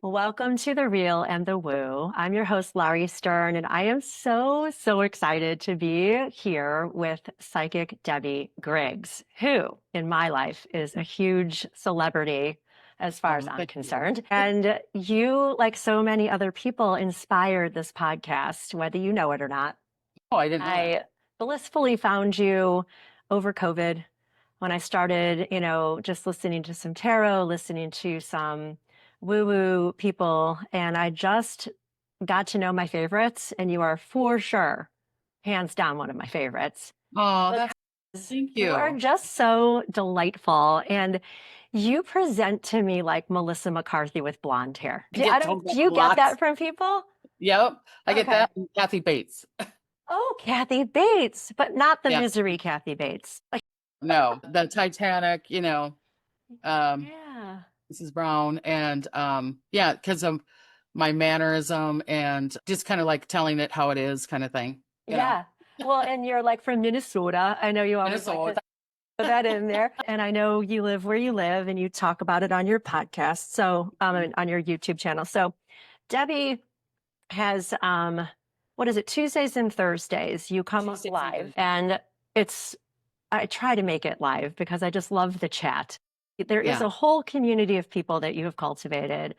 Welcome to The Real and the Woo. I'm your host, Lauri Stern, and I am so excited to be here with psychic Debbie Griggs, who in my life is a huge celebrity as far as Oh, I'm thank you. concerned. And you, like so many other people, inspired this podcast, whether you know it or not. Oh, I didn't know that. I blissfully found you over COVID when I started, just listening to some tarot, listening to some woo-woo people, and I just got to know my favorites, and you are for sure, hands down, one of my favorites Oh, that's because thank you are you. just so delightful, and you present to me like Melissa McCarthy with blonde hair. I get told Do that you a get lot. that from people? Yep, I get Okay. that from Kathy Bates. Oh, Kathy Bates, but not the Yeah, misery Kathy Bates. Like, no, the Titanic, um, yeah. Mrs. Brown, and yeah, because of my mannerism and just kind of like telling it how it is, kind of thing. Yeah. Well, and you're like from Minnesota. I know you always like to Minnesota. put that in there. And I know you live where you live and you talk about it on your podcast. So, and on your YouTube channel. So, Debbie has, what is it, Tuesdays and Thursdays, you come up Tuesdays and live Thursdays. and it's, I try to make it live because I just love the chat. There is Yeah. a whole community of people that you have cultivated.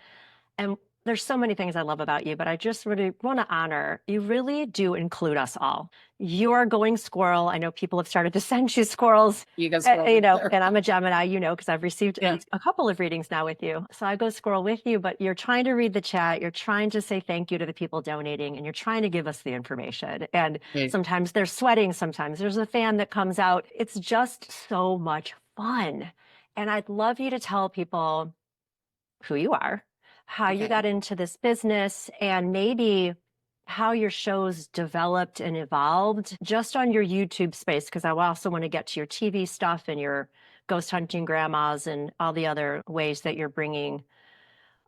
And there's so many things I love about you, but I just really want to honor you really do include us all. You are going squirrel. I know people have started to send you squirrels, You guys scroll right there. and I'm a Gemini, because I've received Yeah. a couple of readings now with you. So I go squirrel with you, but you're trying to read the chat. You're trying to say thank you to the people donating, and you're trying to give us the information. And Okay. sometimes they're sweating. Sometimes there's a fan that comes out. It's just so much fun. And I'd love you to tell people who you are, how you Okay. got into this business, and maybe how your shows developed and evolved just on your YouTube space, because I also want to get to your TV stuff and your ghost hunting grandmas and all the other ways that you're bringing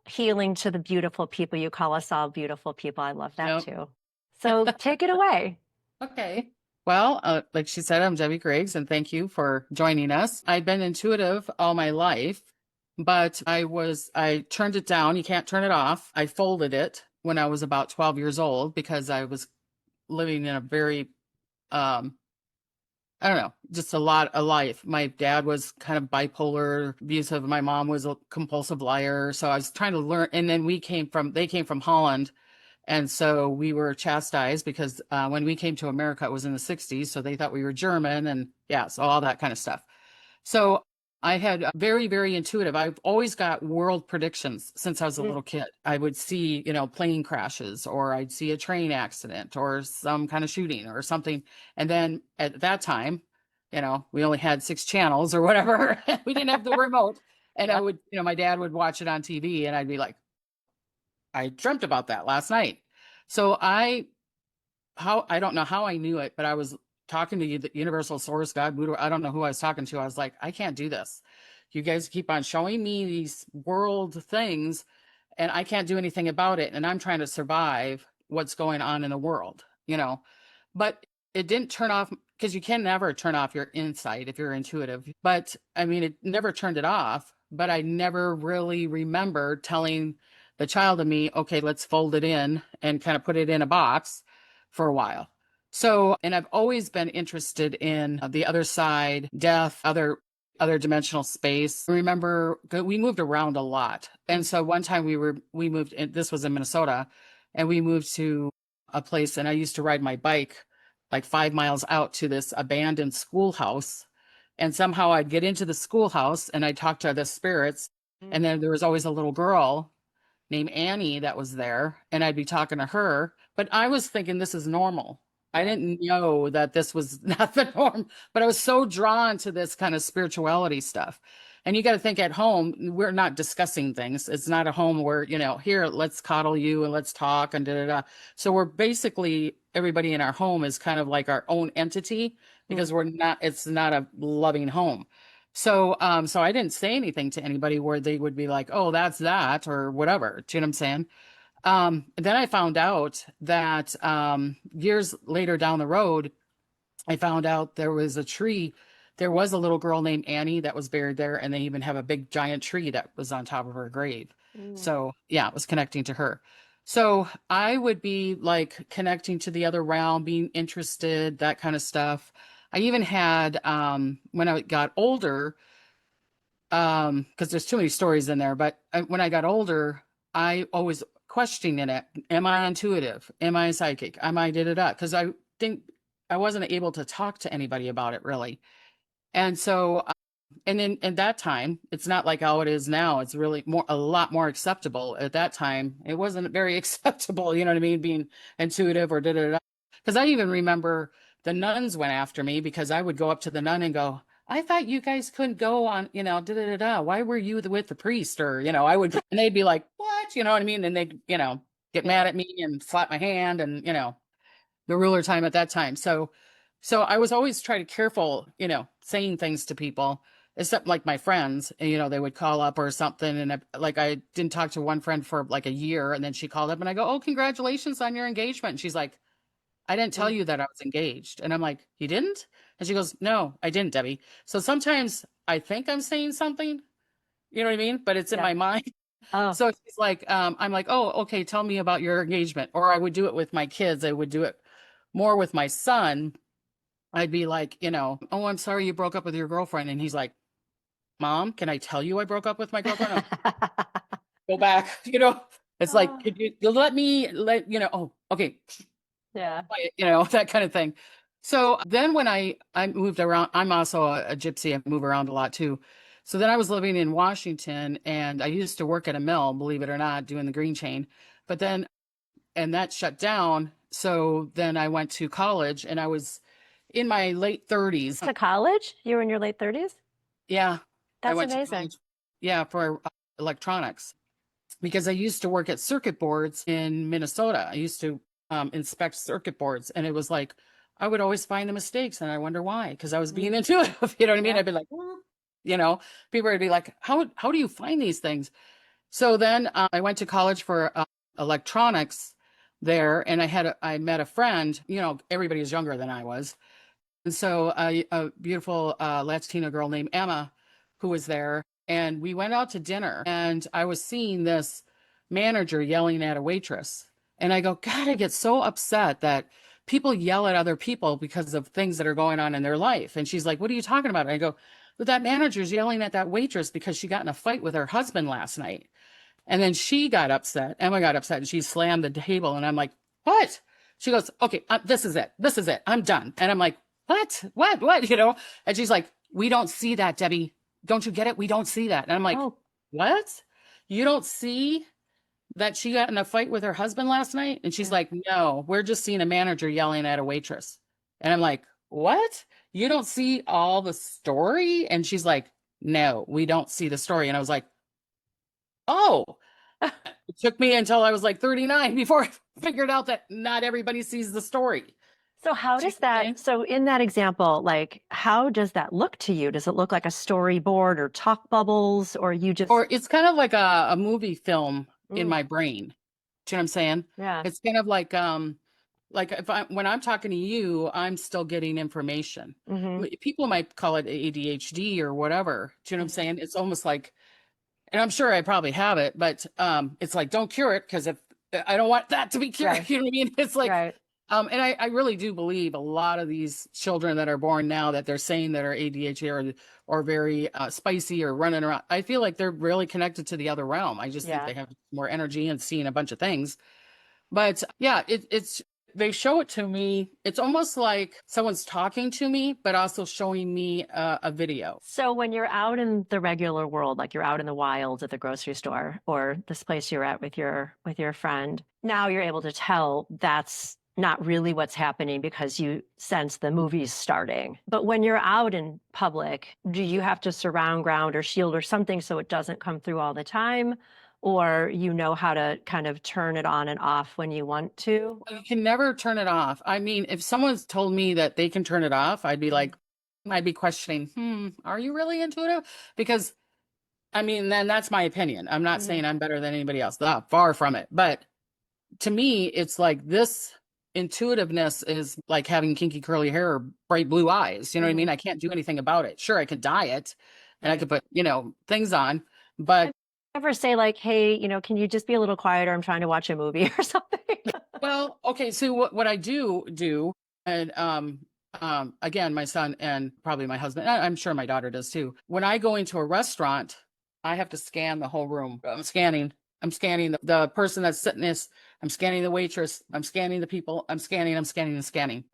healing to the beautiful people. You call us all beautiful people. I love that Yep. too. So take it away. Okay. Well, like she said, I'm Debbie Griggs, and thank you for joining us. I've been intuitive all my life, but I turned it down. You can't turn it off. I folded it when I was about 12 years old because I was living in a very, um, I don't know, just a life. My dad was kind of bipolar, abusive. My mom was a compulsive liar. So I was trying to learn. And then they came from Holland, and so we were chastised because when we came to America, it was in the 60s. So they thought we were German and yeah, so all that kind of stuff. So I had very intuitive. I've always got world predictions since I was a Mm. little kid. I would see, plane crashes or I'd see a train accident or some kind of shooting or something. And then at that time, we only had 6 channels or whatever. We didn't have the remote. And I would, my dad would watch it on TV and I'd be like, I dreamt about that last night. So I don't know how I knew it, but I was talking to you, the universal source, God, Buddha. I don't know who I was talking to. I was like, I can't do this. You guys keep on showing me these world things and I can't do anything about it. And I'm trying to survive what's going on in the world. But it didn't turn off because you can never turn off your insight if you're intuitive. But I mean, it never turned it off, but I never really remember telling the child in me, okay, let's fold it in and kind of put it in a box for a while. So, and I've always been interested in the other side, death, other dimensional space. Remember, we moved around a lot. And so one time we moved in, this was in Minnesota, and we moved to a place and I used to ride my bike like 5 miles out to this abandoned schoolhouse. And somehow I'd get into the schoolhouse and I'd talk to the spirits. And then there was always a little girl named Annie that was there, and I'd be talking to her. But I was thinking this is normal. I didn't know that this was not the norm, but I was so drawn to this kind of spirituality stuff. And you got to think at home, we're not discussing things. It's not a home where, here, let's coddle you and let's talk and da da da. So we're basically, everybody in our home is kind of like our own entity because it's not a loving home. So I didn't say anything to anybody where they would be like, oh, that's that or whatever. Do you know what I'm saying? Then I found out that years later down the road, I found out there was a tree. There was a little girl named Annie that was buried there, and they even have a big giant tree that was on top of her grave. Mm. So yeah, it was connecting to her. So I would be like connecting to the other realm, being interested, that kind of stuff. I even had when I got older, because there's too many stories in there, but when I got older, I always questioning it. Am I intuitive? Am I psychic? Am I da da da? Because I think I wasn't able to talk to anybody about it really. And so and in at that time, it's not like how it is now. It's really a lot more acceptable. At that time, it wasn't very acceptable, you know what I mean, being intuitive or da da da. Because I even remember the nuns went after me because I would go up to the nun and go, I thought you guys couldn't go on, da da da da. Why were you with the priest? Or, I would, and they'd be like, what? You know what I mean? And they'd, get Yeah. mad at me and slap my hand and, the ruler time at that time. So I was always trying to careful, saying things to people, except like my friends, and, they would call up or something. And I didn't talk to one friend for like a year. And then she called up and I go, oh, congratulations on your engagement. And she's like, I didn't tell Mm. you that I was engaged. And I'm like, you didn't? And she goes, no, I didn't, Debbie. So sometimes I think I'm saying something, you know what I mean? But it's in Yeah. my mind. Oh, So she's like, I'm like, oh, okay, tell me about your engagement. Or I would do it with my kids. I would do it more with my son. I'd be like, oh, I'm sorry you broke up with your girlfriend. And he's like, Mom, can I tell you I broke up with my girlfriend? Go back, It's like, Oh, could you let me oh, okay, yeah. quiet, that kind of thing. So then when I moved around, I'm also a gypsy. I move around a lot too. So then I was living in Washington and I used to work at a mill, believe it or not, doing the green chain. But then, and that shut down. So then I went to college and I was in my late 30s. To college? You were in your late 30s? Yeah, I That's went to amazing. college. Yeah, for electronics because I used to work at circuit boards in Minnesota. I used to inspect circuit boards, and it was like I would always find the mistakes, and I wonder why. Because I was being Mm. intuitive. You know what I mean? Yeah. I'd be like, people would be like, how do you find these things? So then I went to college for electronics there, and I met a friend. Everybody was younger than I was. And so a beautiful Latina girl named Emma, who was there, and we went out to dinner, and I was seeing this manager yelling at a waitress. And I go, God, I get so upset that people yell at other people because of things that are going on in their life. And she's like, what are you talking about? And I go, but that manager's yelling at that waitress because she got in a fight with her husband last night. And then she got upset. Emma got upset and she slammed the table. And I'm like, what? She goes, okay, this is it. This is it. I'm done. And I'm like, what? What? And she's like, we don't see that, Debbie. Don't you get it? We don't see that. And I'm like, Oh, what? You don't see that she got in a fight with her husband last night? And she's yeah. like, no, we're just seeing a manager yelling at a waitress. And I'm like, what? You don't see all the story? And she's like, no, we don't see the story. And I was like, oh, it took me until I was like 39 before I figured out that not everybody sees the story. So how Do you does know what I'm saying? that, so in that example, like how does that look to you? Does it look like a storyboard or talk bubbles or you just, Or it's kind of like a movie film in mm, my brain. Do you know what I'm saying? yeah. It's kind of like if when I'm talking to you, I'm still getting information. Mm-hmm. People might call it ADHD or whatever. Do you know what I'm Mm-hmm. saying? It's almost like, and I'm sure I probably have it, but it's like don't cure it because if I don't want that to be cured, Right. you know what I mean? It's like, Right. and I really do believe a lot of these children that are born now that they're saying that are ADHD or very spicy or running around. I feel like they're really connected to the other realm. I just think Yeah. they have more energy and seeing a bunch of things. But yeah, it's they show it to me. It's almost like someone's talking to me, but also showing me a video. So when you're out in the regular world, like you're out in the wild at the grocery store or this place you're at with your friend, now you're able to tell that's not really what's happening because you sense the movie's starting. But when you're out in public, do you have to surround ground or shield or something so it doesn't come through all the time? Or you know how to kind of turn it on and off when you want to? You can never turn it off. I mean, if someone's told me that they can turn it off, I'd be like, I'd be questioning, are you really intuitive? Because I mean, then that's my opinion. I'm not Mm-hmm. saying I'm better than anybody else. Far from it. But to me, it's like this intuitiveness is like having kinky curly hair or bright blue eyes. You know what I Mm-hmm. mean? I can't do anything about it. Sure, I could dye it and I Right. could put, things on, but ever say like, hey, can you just be a little quieter? I'm trying to watch a movie or something. Well, okay, so what I do, and again, my son and probably my husband, I'm sure my daughter does too. When I go into a restaurant, I have to scan the whole room. I'm scanning the person that's sitting this. I'm scanning the waitress. I'm scanning the people. I'm scanning. And scanning.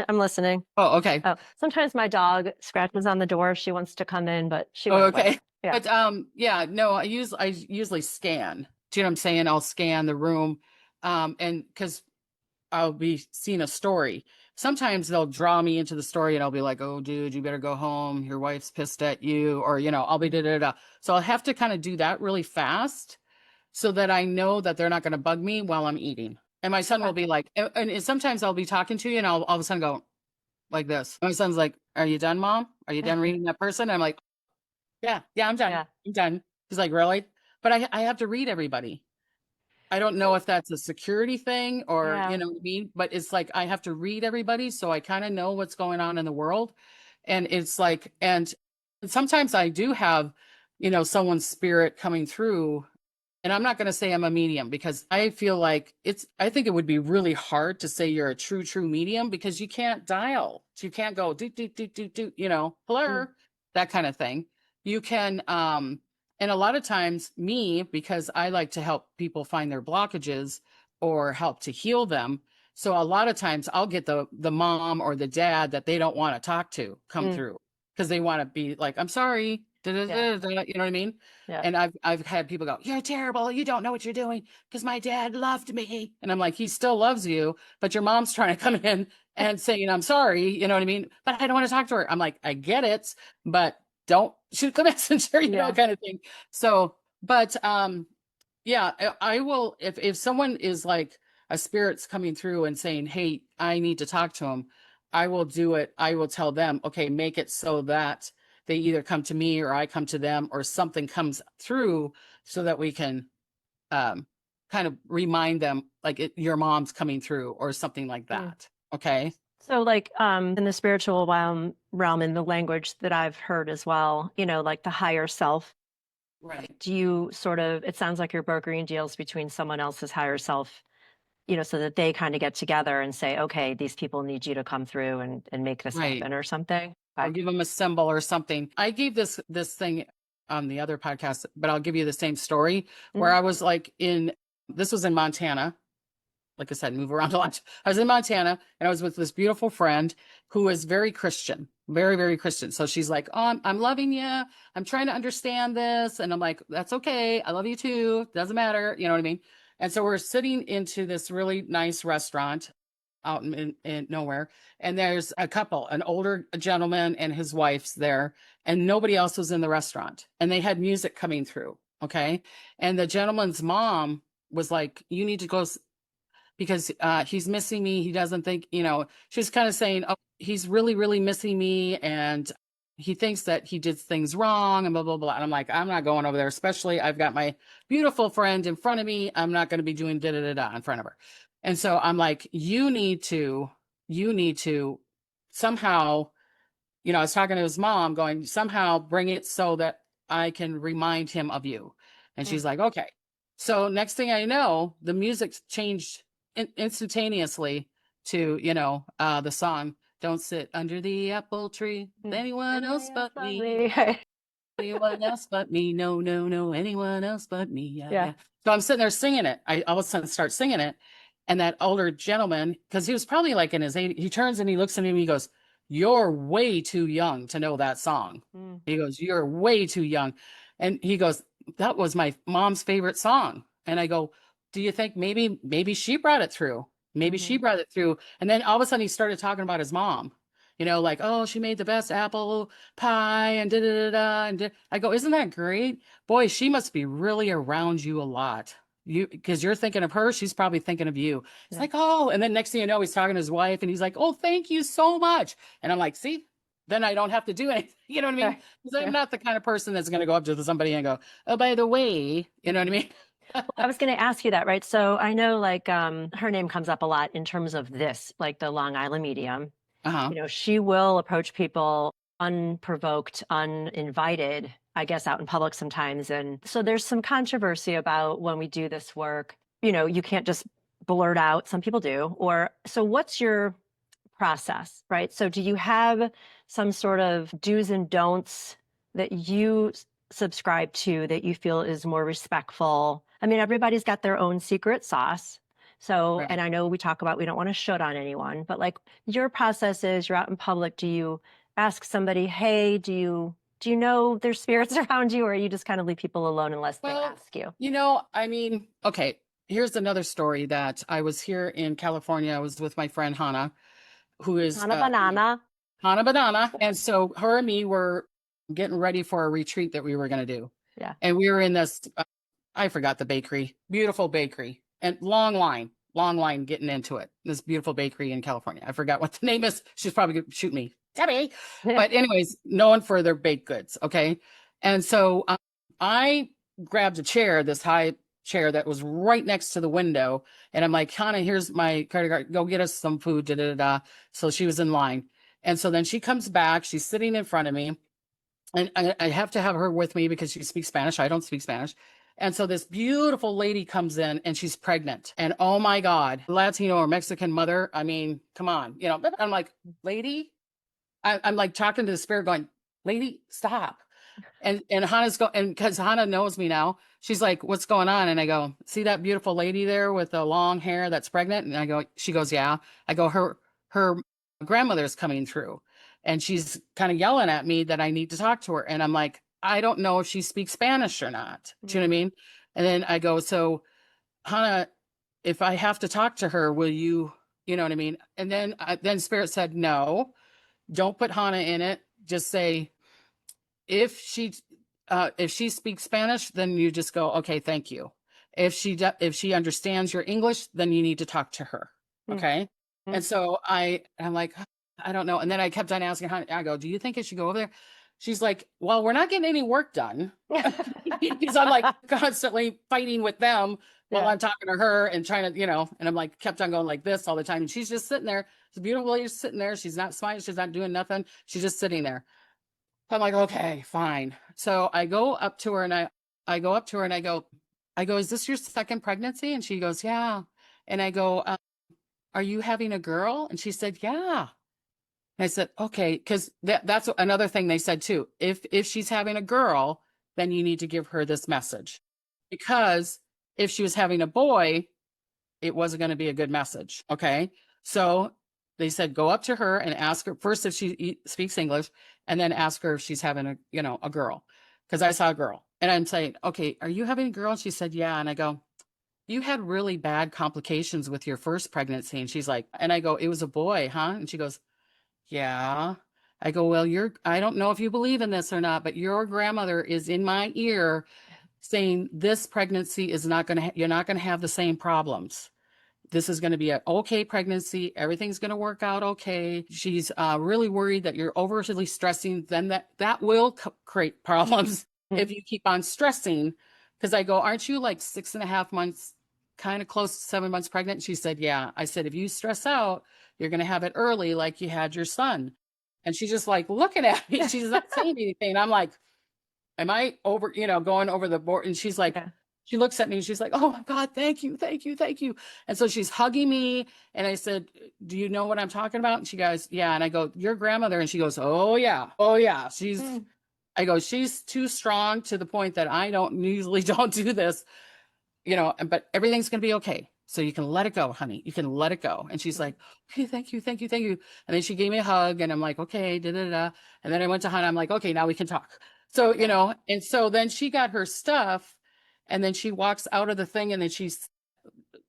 I'm listening. Oh, okay. Oh, sometimes my dog scratches on the door if she wants to come in, but she Oh, went away. okay. Yeah. But yeah, no, I usually scan. Do you know what I'm saying? I'll scan the room, and because I'll be seeing a story. Sometimes they'll draw me into the story and I'll be like, oh, dude, you better go home. Your wife's pissed at you. Or, I'll be da da da. So I'll have to kind of do that really fast so that I know that they're not going to bug me while I'm eating. And my son will be like, and sometimes I'll be talking to you and I'll all of a sudden go like this. My son's like, are you done, Mom? Are you done reading that person? I'm like, yeah, I'm done. Yeah. I'm done. He's like, really? But I have to read everybody. I don't know if that's a security thing or, Yeah. you know what I mean? But it's like I have to read everybody so I kind of know what's going on in the world. And it's like, and sometimes I do have, someone's spirit coming through. And I'm not going to say I'm a medium because I feel like I think it would be really hard to say you're a true medium because you can't dial. You can't go, do, hello, that kind of thing. You can, and a lot of times because I like to help people find their blockages or help to heal them. So a lot of times I'll get the mom or the dad that they don't want to talk to come through because they want to be like, I'm sorry. You know what I mean? Yeah. And I've had people go, you're terrible. You don't know what you're doing because my dad loved me. And I'm like, he still loves you, but your mom's trying to come in and saying, I'm sorry. You know what I mean? But I don't want to talk to her. I'm like, I get it, but don't shoot the messenger, kind of thing. So, but yeah, I will, if someone is like a spirit's coming through and saying, hey, I need to talk to him, I will do it. I will tell them, okay, make it so that they either come to me or I come to them or something comes through so that we can kind of remind them like your mom's coming through or something like that. Okay. So like in the spiritual realm in the language that I've heard as well, like the higher self, right? Do you it sounds like you're brokering deals between someone else's higher self, so that they kind of get together and say, okay, these people need you to come through and make this happen or something. Or give them a symbol or something. I gave this thing on the other podcast, but I'll give you the same story where I was like this was in Montana. Like I said, move around a lot. I was in Montana and I was with this beautiful friend who is very Christian, very, very Christian. So she's like, oh, I'm loving you. I'm trying to understand this. And I'm like, that's okay. I love you too. Doesn't matter. You know what I mean? And so we're sitting into this really nice restaurant out in nowhere. And there's a couple, an older gentleman and his wife's there, and nobody else was in the restaurant. And they had music coming through. Okay. And the gentleman's mom was like, you need to go because he's missing me. He doesn't think, she's kind of saying, oh, he's really, really missing me. And he thinks that he did things wrong and blah, blah, blah. And I'm like, I'm not going over there, especially I've got my beautiful friend in front of me. I'm not going to be doing da, da, da, da in front of her. And so I'm like, you need to somehow, I was talking to his mom going, somehow bring it so that I can remind him of you. And she's like, okay. So next thing I know, the music changed instantaneously to, the song, Don't Sit Under the Apple Tree with anyone else but me. Anyone else but me. No, no, no, anyone else but me. Yeah. So I'm sitting there singing it. I all of a sudden start singing it. And that older gentleman, because he was probably like in his 80s, he turns and he looks at me and he goes, you're way too young to know that song. He goes, you're way too young. And he goes, that was my mom's favorite song. And I go, do you think maybe she brought it through? Maybe she brought it through. And then all of a sudden he started talking about his mom, like, oh, she made the best apple pie and da da da da. And I go, isn't that great? Boy, she must be really around you a lot. Because you're thinking of her, she's probably thinking of you. It's like, oh, and then next thing you know, he's talking to his wife and he's like, oh, thank you so much. And I'm like, see, then I don't have to do anything. You know what I mean? Because I'm not the kind of person that's going to go up to somebody and go, oh, by the way, you know what I mean? I was going to ask you that, right? So I know like her name comes up a lot in terms of this, like the Long Island medium. She will approach people unprovoked, uninvited, I guess, out in public sometimes. And so there's some controversy about when we do this work. You know, you can't just blurt out. Some people do. Or so what's your process, right? So do you have some sort of do's and don'ts that you subscribe to that you feel is more respectful? I mean, everybody's got their own secret sauce. So, Right. and I know we talk about we don't want to shoot on anyone, but like your process is you're out in public. Do you ask somebody, hey, do you know there's spirits around you, or you just kind of leave people alone unless they Well, ask you? I mean, okay, here's another story that I was here in California. I was with my friend Hannah, who is On a banana. Hannah Banana. And so her and me were getting ready for a retreat that we were going to do. Yeah. And we were in this, I forgot the bakery, beautiful bakery, and long line getting into it. This beautiful bakery in California. I forgot what the name is. She's probably going to shoot me, Debbie. But anyways, known for their baked goods. Okay. And so I grabbed a chair, this high chair that was right next to the window. And I'm like, Hannah, here's my credit card. Go get us some food. Da, da, da, da. So she was in line. And so then she comes back. She's sitting in front of me. And I have to have her with me because she speaks Spanish. I don't speak Spanish. And so this beautiful lady comes in and she's pregnant. And oh my God, Latino or Mexican mother. I mean, come on. I'm like, lady, I'm like talking to the spirit going, lady, stop. And Hannah's and because Hannah knows me now, she's like, what's going on? And I go, see that beautiful lady there with the long hair that's pregnant? And I go, she goes, yeah. I go, her grandmother's coming through. And she's kind of yelling at me that I need to talk to her. And I'm like, I don't know if she speaks Spanish or not. Do you know what I mean? And then I go, so Hannah, if I have to talk to her, will you, you know what I mean? And then Spirit said, no, don't put Hannah in it. Just say, if she speaks Spanish, then you just go, okay, thank you. If she understands your English, then you need to talk to her. Okay. And so I'm like, I don't know. And then I kept on asking her, I go, do you think I should go over there? She's like, well, we're not getting any work done because I'm like constantly fighting with them while I'm talking to her and trying to, and I'm like, kept on going like this all the time. And she's just sitting there. She's a beautiful lady sitting there. She's not smiling. She's not doing nothing. She's just sitting there. I'm like, okay, fine. So I go up to her and I go up to her and I go, is this your second pregnancy? And she goes, yeah. And I go, are you having a girl? And she said, yeah. And I said, okay, because that's another thing they said too. If she's having a girl, then you need to give her this message. Because if she was having a boy, it wasn't going to be a good message. Okay. So they said, go up to her and ask her first if she speaks English, and then ask her if she's having a girl. Because I saw a girl. And I'm saying, okay, are you having a girl? And she said, yeah. And I go, you had really bad complications with your first pregnancy. And she's like, and I go, it was a boy, huh? And she goes, yeah. I go, well, I don't know if you believe in this or not, but your grandmother is in my ear saying this pregnancy is not going to, you're not going to have the same problems. This is going to be an okay pregnancy. Everything's going to work out okay. She's really worried that you're overly stressing. Then that will create problems if you keep on stressing. Because I go, aren't you like 6.5 months, kind of close to 7 months pregnant? She said, yeah. I said, if you stress out, you're going to have it early like you had your son. And she's just like looking at me. She's not saying anything. I'm like, am I going over the board? And she's like, she looks at me and she's like, oh my God, thank you, thank you, thank you. And so she's hugging me. And I said, do you know what I'm talking about? And she goes, yeah. And I go, your grandmother. And she goes, oh yeah. Oh yeah. I go, she's too strong to the point that I usually don't do this, but everything's going to be okay. So you can let it go, honey. You can let it go. And she's like, okay, thank you, thank you, thank you. And then she gave me a hug and I'm like, okay, da, da, da. And then I went to Hannah. I'm like, okay, now we can talk. So, and so then she got her stuff. And then she walks out of the thing and then she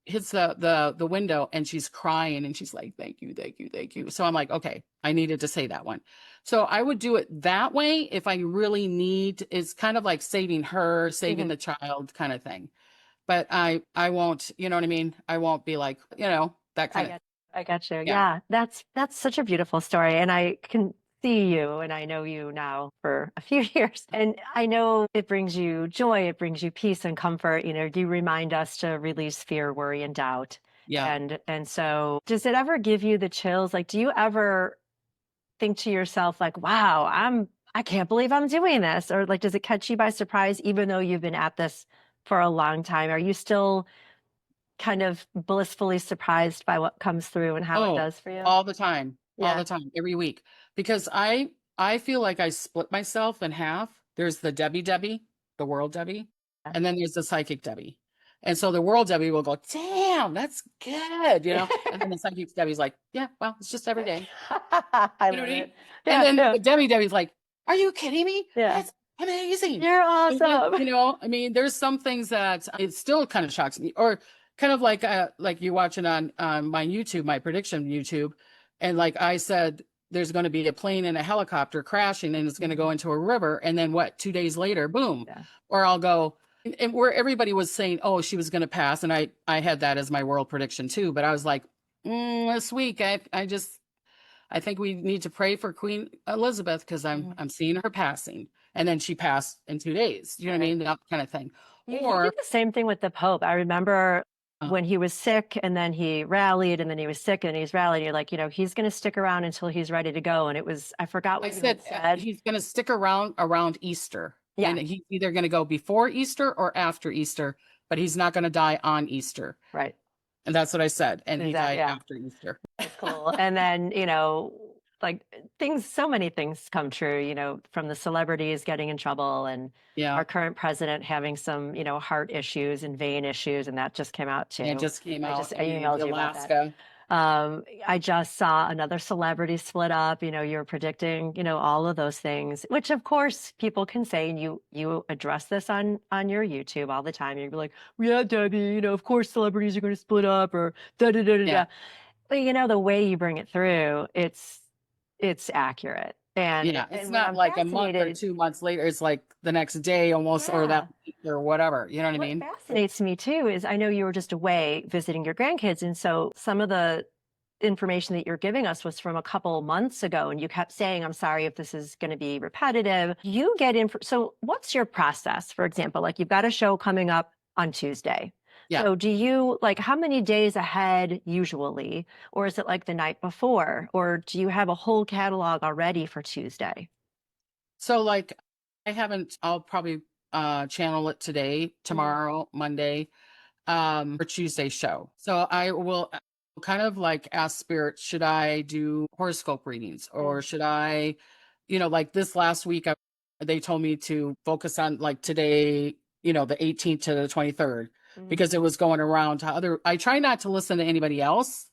hits the window and she's crying and she's like, thank you, thank you, thank you. So I'm like, okay, I needed to say that one. So I would do it that way if I really need, it's kind of like saving her, saving the child kind of thing. But I won't, you know what I mean? I won't be like, that kind of. I got you. Yeah. That's such a beautiful story. And I can see you and I know you now for a few years. And I know it brings you joy, it brings you peace and comfort. You remind us to release fear, worry, and doubt. Yeah. And so does it ever give you the chills? Like, do you ever think to yourself like, wow, I can't believe I'm doing this? Or like, does it catch you by surprise, even though you've been at this for a long time? Are you still kind of blissfully surprised by what comes through and how it Oh, does for you? all Yeah. the time, every week. Because I feel like I split myself in half. There's the Debbie, the world Debbie, Yeah. and then there's the psychic Debbie. And so the world Debbie will go, damn, that's good, you know. And then the psychic Debbie's like, yeah, well, it's just every day. I You know what love I mean? it. And Yeah, then yeah, the Debbie's like, are you kidding me? yeah. That's amazing. You're And then, awesome. you know, I mean, there's some things that it still kind of shocks me, or kind of like you watching on my YouTube, my prediction YouTube, and like I said, there's going to be a plane and a helicopter crashing, and it's going to go into a river, and then what? 2 days later, boom. Yeah. Or I'll go, and where everybody was saying, oh, she was going to pass, and I had that as my world prediction too, but I was like, this week, I think we need to pray for Queen Elizabeth because I'm seeing her passing. And then she passed in 2 days. You know what I Right. mean? That kind of thing. You do Or the same thing with the Pope. I remember when he was sick and then he rallied and then he was sick and he's rallied. You're like, he's going to stick around until he's ready to go. And it was, I forgot I what you had said said. he's going to stick around Easter. Yeah. And he's either going to go before Easter or after Easter, but he's not going to die on Easter. Right. And that's what I said. And he died Yeah. after Easter. That's cool. And then, like so many things come true, from the celebrities getting in trouble and Yeah. our current president having some, heart issues and vein issues. And that just came out too. It just came out. I emailed you about that. Alaska. I just saw another celebrity split up. You're predicting, all of those things, which of course people can say, and you address this on your YouTube all the time. You'd be like, yeah, Debbie, of course celebrities are going to split up or da da da da da. But the way you bring it through, it's accurate. And yeah, it's and not like a month or 2 months later. It's like the next day almost, or that week or whatever. You know what I mean? What fascinates me too is I know you were just away visiting your grandkids, and so some of the information that you're giving us was from a couple months ago, and you kept saying, I'm sorry if this is going to be repetitive. You get in. So what's your process? For example, like you've got a show coming up on Tuesday. Yeah. So do you how many days ahead usually, or is it like the night before, or do you have a whole catalog already for Tuesday? So like I'll probably channel it today, tomorrow, Monday, for Tuesday's show. So I will kind of like ask spirit, should I do horoscope readings, or should I, like this last week, they told me to focus on like today, the 18th to the 23rd, because it was going around to I try not to listen to anybody else,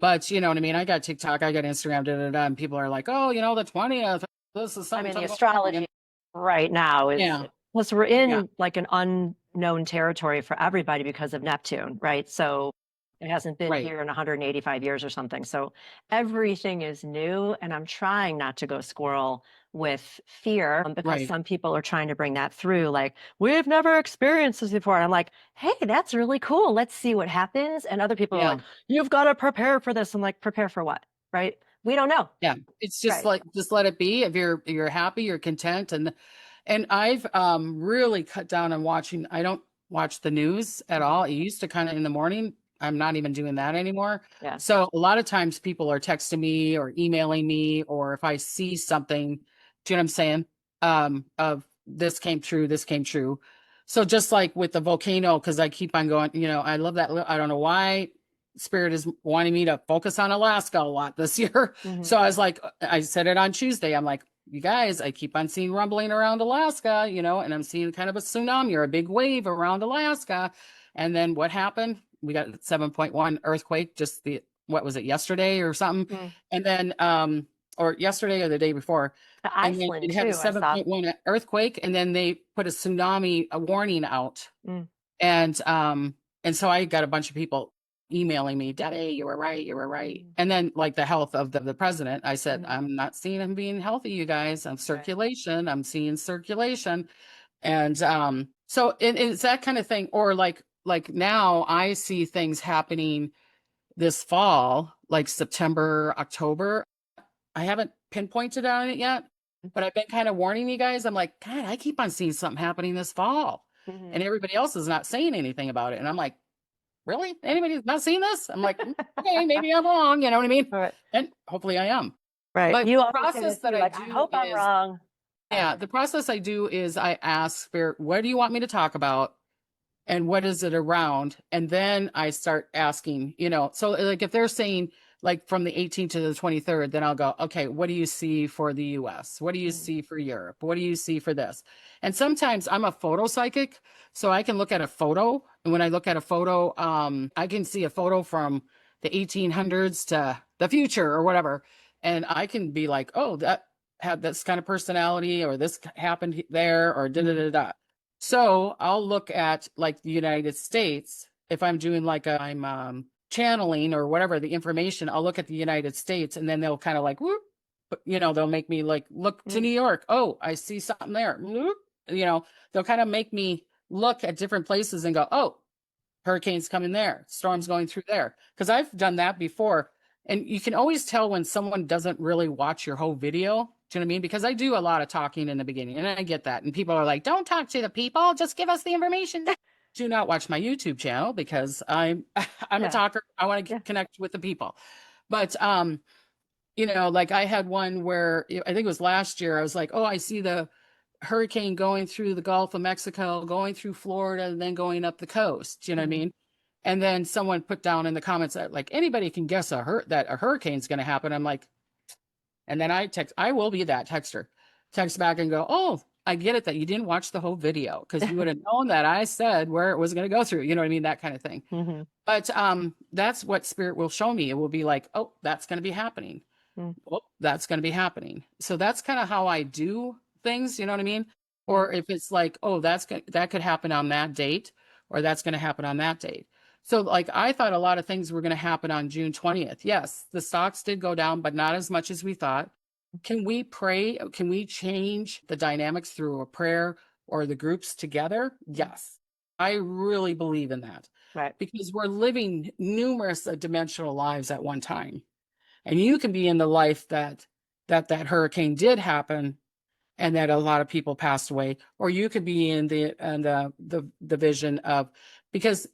but you know what I mean? I got TikTok, I got Instagram, and people are like, oh, the 20th, this is something. I mean, the astrology right now is, plus we're in like an unknown territory for everybody because of Neptune, right? So it hasn't been here in 185 years or something. So everything is new, and I'm trying not to go squirrel with fear because some people are trying to bring that through. Like, we've never experienced this before. And I'm like, hey, that's really cool. Let's see what happens. And other people are like, you've got to prepare for this. I'm like, prepare for what? Right? We don't know. Yeah. It's just like, just let it be. If you're happy, you're content. And I've really cut down on watching. I don't watch the news at all. It used to kind of in the morning. I'm not even doing that anymore. Yeah. So a lot of times people are texting me or emailing me, or if I see something, do you know what I'm saying? Of this came true. So just like with the volcano, because I keep on going, I love that. I don't know why Spirit is wanting me to focus on Alaska a lot this year. So I was like, I said it on Tuesday. I'm like, you guys, I keep on seeing rumbling around Alaska, and I'm seeing kind of a tsunami or a big wave around Alaska. And then what happened? We got 7.1 earthquake, just what was it, yesterday or something? And then, or yesterday or the day before. Iceland, it had a 7.1 earthquake, and then they put a tsunami warning out. And so I got a bunch of people emailing me, Debbie, you were right. And then like the health of the president, I said, I'm not seeing him being healthy, you guys. I'm seeing circulation. And so it's that kind of thing. Or like now I see things happening this fall, like September, October. I haven't pinpointed on it yet, but I've been kind of warning you guys. I'm like, God, I keep on seeing something happening this fall, and everybody else is not saying anything about it. And I'm like, really? Anybody's not seen this? I'm like, okay, maybe I'm wrong. You know what I mean? And hopefully I am. Right. But the process that I do I hope I'm wrong. Yeah, the process I do is I ask Spirit, what do you want me to talk about? And what is it around? And then I start asking, so like if they're saying like from the 18th to the 23rd, then I'll go, okay, what do you see for the US? What do you Mm. see for Europe? What do you see for this? And sometimes I'm a photo psychic, so I can look at a photo. And when I look at a photo, I can see a photo from the 1800s to the future or whatever. And I can be like, oh, that had this kind of personality, or this happened there, or da da da da. So I'll look at like the United States. If I'm doing like I'm channeling or whatever the information, I'll look at the United States, and then they'll kind of like, whoop, they'll make me like look to Mm. New York. Oh, I see something there. Whoop. They'll kind of make me look at different places and go, oh, hurricanes coming there, storms going through there. Because I've done that before. And you can always tell when someone doesn't really watch your whole video. Do you know what I mean? Because I do a lot of talking in the beginning, and I get that. And people are like, don't talk to the people, just give us the information. Do not watch my YouTube channel because I'm a Yeah. talker. I want to Yeah. connect with the people. But like I had one where I think it was last year. I was like, oh, I see the hurricane going through the Gulf of Mexico, going through Florida, and then going up the coast. You know what I Mhm. mean? And then someone put down in the comments that like anybody can guess that a hurricane's going to happen. I'm like, and then I will be that texter, text back and go, oh, I get it that you didn't watch the whole video because you would have known that I said where it was going to go through. You know what I mean? That kind of thing. Mhm. But that's what spirit will show me. It will be like, oh, that's going to be happening. Mm. Oh, that's going to be happening. So that's kind of how I do things. You know what I mean? Or if it's like, oh, that could happen on that date, or that's going to happen on that date. So like I thought a lot of things were going to happen on June 20th. Yes, the stocks did go down, but not as much as we thought. Can we pray? Can we change the dynamics through a prayer or the groups together? Yes. I really believe in that Right. because we're living numerous dimensional lives at one time. And you can be in the life that hurricane did happen and that a lot of people passed away, or you could be in the vision of because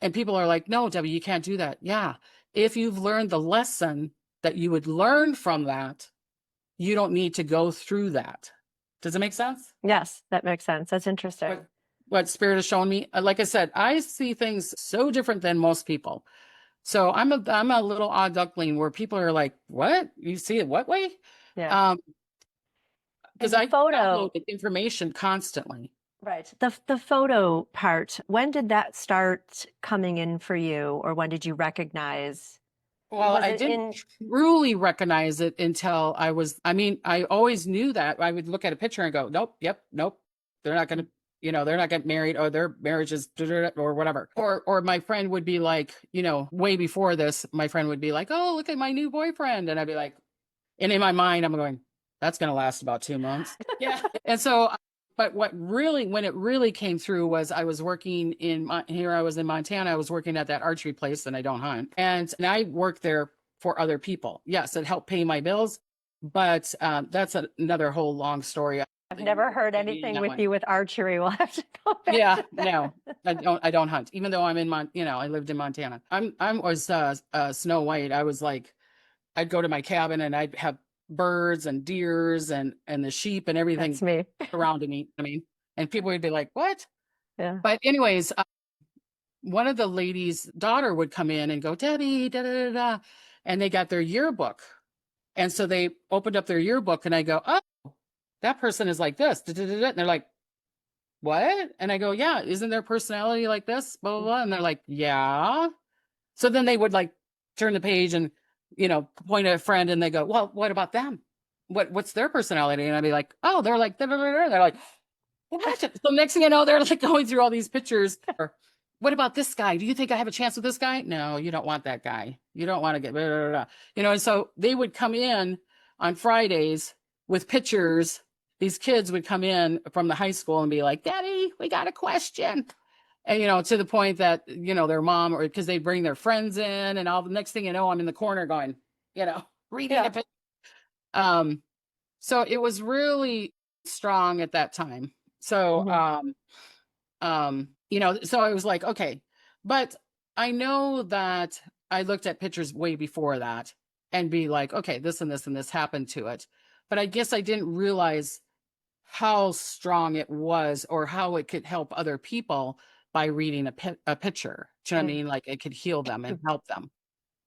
and people are like, no, Debbie, you can't do that. Yeah. If you've learned the lesson that you would learn from that, you don't need to go through that. Does it make sense? Yes, that makes sense. That's interesting. What spirit has shown me? Like I said, I see things so different than most people. So I'm a little odd duckling where people are like, what? You see it what way? Yeah. Because And the I photo, download information constantly. right. The photo part, when did that start coming in for you, or when did you recognize? Well, Was I it didn't in? truly recognize it until I always knew that. I would look at a picture and go, nope, yep, nope. They're not going to, they're not getting married, or their marriage is or whatever. Or my friend would be like, way before this, my friend would be like, oh, look at my new boyfriend. And I'd be like, and in my mind, I'm going, that's going to last about 2 months. Yeah. And so, but when it really came through was I was working here I was in Montana. I was working at that archery place, and I don't hunt. And I worked there for other people. Yes, it helped pay my bills, but that's another whole long story. I've never heard anything with you with archery. We'll have to go back Yeah, to that. no, I don't hunt, even though I'm in I lived in Montana. I was Snow White. I was like, I'd go to my cabin and I'd have birds and deers and the sheep and everything That's me. surrounding me. I mean, and people would be like, what? Yeah. But anyways, one of the ladies' daughter would come in and go, Debbie, da da da da. And they got their yearbook. And so they opened up their yearbook and I go, oh, that person is like this. Da, da, da, da. And they're like, what? And I go, yeah, isn't their personality like this? Blah, blah, blah. And they're like, yeah. So then they would like turn the page and, point at a friend and they go, well, what about them? What's their personality? And I'd be like, oh, they're like, da, da, da, da. They're like, what? So next thing I know, they're like going through all these pictures. Or, what about this guy? Do you think I have a chance with this guy? No, you don't want that guy. You don't want to get, blah, blah, blah. And so they would come in on Fridays with pictures. These kids would come in from the high school and be like, Daddy, we got a question. And, to the point that, their mom, or because they bring their friends in and all the next thing you know, I'm in the corner going, reading Yeah. a picture. So it was really strong at that time. So, so I was like, okay, but I know that I looked at pictures way before that and be like, okay, this and this and this happened to it. But I guess I didn't realize how strong it was or how it could help other people by reading a picture. Do you know what I mean? Like it could heal them and help them.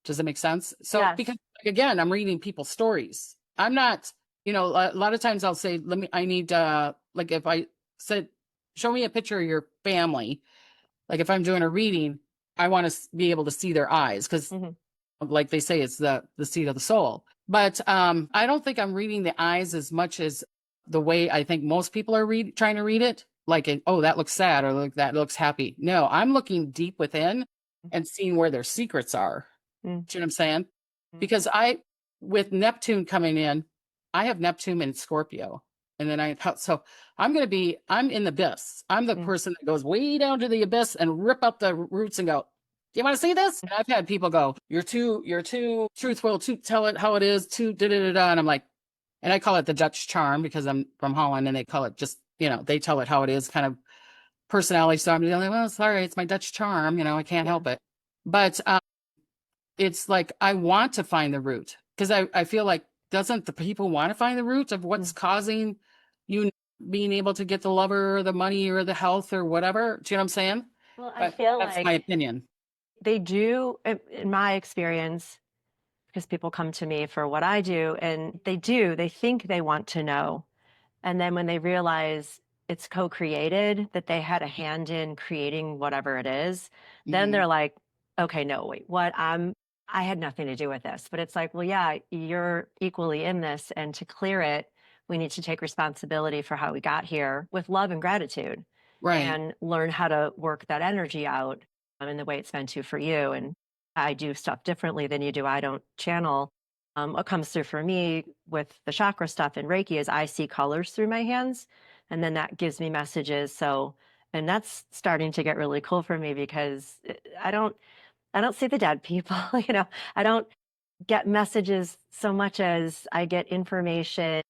Does it make sense? So, Yes. because like, again, I'm reading people's stories. I'm not, a lot of times I'll say, I need, like if I said, show me a picture of your family. Like if I'm doing a reading, I want to be able to see their eyes because Mhm. like they say, it's the seat of the soul. But I don't think I'm reading the eyes as much as the way I think most people are trying to read it. Like, oh, that looks sad or like that looks happy. No, I'm looking deep within and seeing where their secrets are. Mm. Do you know what I'm saying? Mm. Because with Neptune coming in, I have Neptune in Scorpio. And then so I'm in the abyss. I'm the Mm. person that goes way down to the abyss and rip up the roots and go, do you want to see this? And I've had people go, you're too truthful, to tell it how it is, too da da da da. And I'm like, and I call it the Dutch charm because I'm from Holland and they call it just, they tell it how it is, kind of personality. So I'm like, well, sorry, it's my Dutch charm, I can't help it. But it's like I want to find the root because I feel like doesn't the people want to find the root of what's causing you being able to get the lover or the money or the health or whatever? Do you know what I'm saying? Well, I But feel that's my like opinion. they do, in my experience, because people come to me for what I do, and they think they want to know. And then when they realize it's co-created, that they had a hand in creating whatever it is, then Mhm. they're like, okay, no, wait, I had nothing to do with this. But it's like, well, yeah, you're equally in this. And to clear it, we need to take responsibility for how we got here with love and gratitude Right. and learn how to work that energy out in the way it's meant to for you. And I do stuff differently than you do. I don't channel. What comes through for me with the chakra stuff and Reiki is I see colors through my hands, and then that gives me messages. So, and that's starting to get really cool for me because I don't see the dead people. I don't get messages so much as I get information.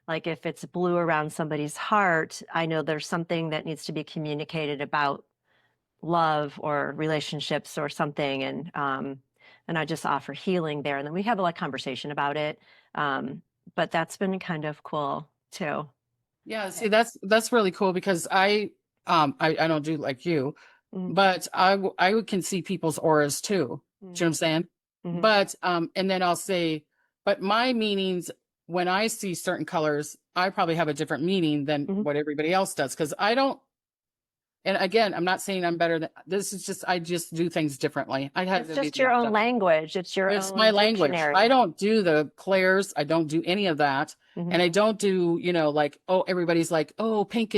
Like if it's blue around somebody's heart, I know there's something that needs to be communicated about love or relationships or something, and I just offer healing there, and then we have a like conversation about it. But that's been kind of cool too. Yeah, see, that's really cool because I don't do like you, Mm. but I can see people's auras too. Do you know Mm. what I'm saying? Mhm. But and then I'll say, but my meanings when I see certain colors, I probably have a different meaning than Mhm. what everybody else does because I don't. And again, I'm not saying I'm better than this. Is just I just do things differently. I had It's to be just the your own opposite. language. It's your It's my own language. I dictionary. don't do the clairs. I don't do any of that. Mhm. And I don't do, like, oh, everybody's like, oh, pink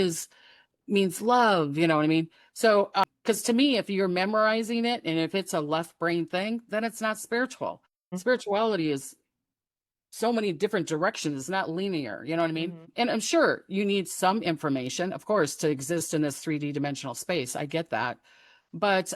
means love. You know what I mean? So, because to me, if you're memorizing it and if it's a left brain thing, then it's not spiritual. Spirituality is so many different directions. It's not linear. You know what I mean? Mhm. And I'm sure you need some information, of course, to exist in this 3D dimensional space. I get that. But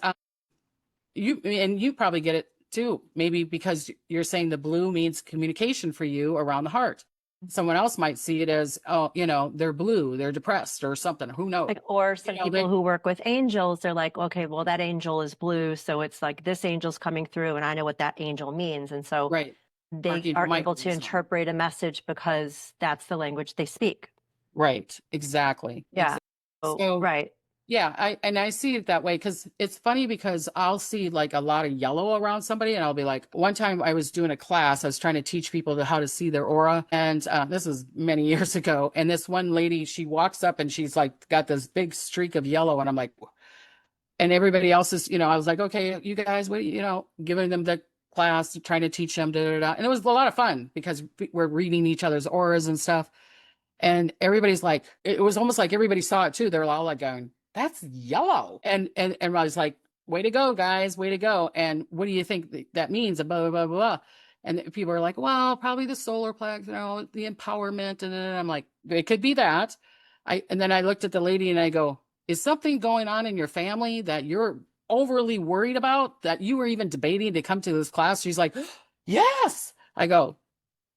you probably get it too. Maybe because you're saying the blue means communication for you around the heart. Someone else might see it as, oh, they're blue, they're depressed or something. Who knows? Like, or some people They who work with angels, they're like, okay, well, that angel is blue. So it's like this angel's coming through, and I know what that angel means. And so right. they Archangel are able Michael to or something. interpret a message because that's the language they speak. Right. Exactly. Yeah. Oh, So right. yeah, I see it that way because it's funny because I'll see like a lot of yellow around somebody, and I'll be like, one time I was doing a class, I was trying to teach people how to see their aura, and this was many years ago. And this one lady, she walks up and she's like got this big streak of yellow, and I'm like, and everybody else is, I was like, okay, you guys, what, giving them the class, trying to teach them, da, da, da. And it was a lot of fun because we're reading each other's auras and stuff. And everybody's like, it was almost like everybody saw it too. They're all like going, that's yellow. And I was like, way to go, guys, way to go. And what do you think that means? Blah, blah, blah, blah. And people are like, well, probably the solar plex, the empowerment. And then I'm like, it could be that. And then I looked at the lady and I go, is something going on in your family that you're overly worried about that you were even debating to come to this class? She's like, yes. I go,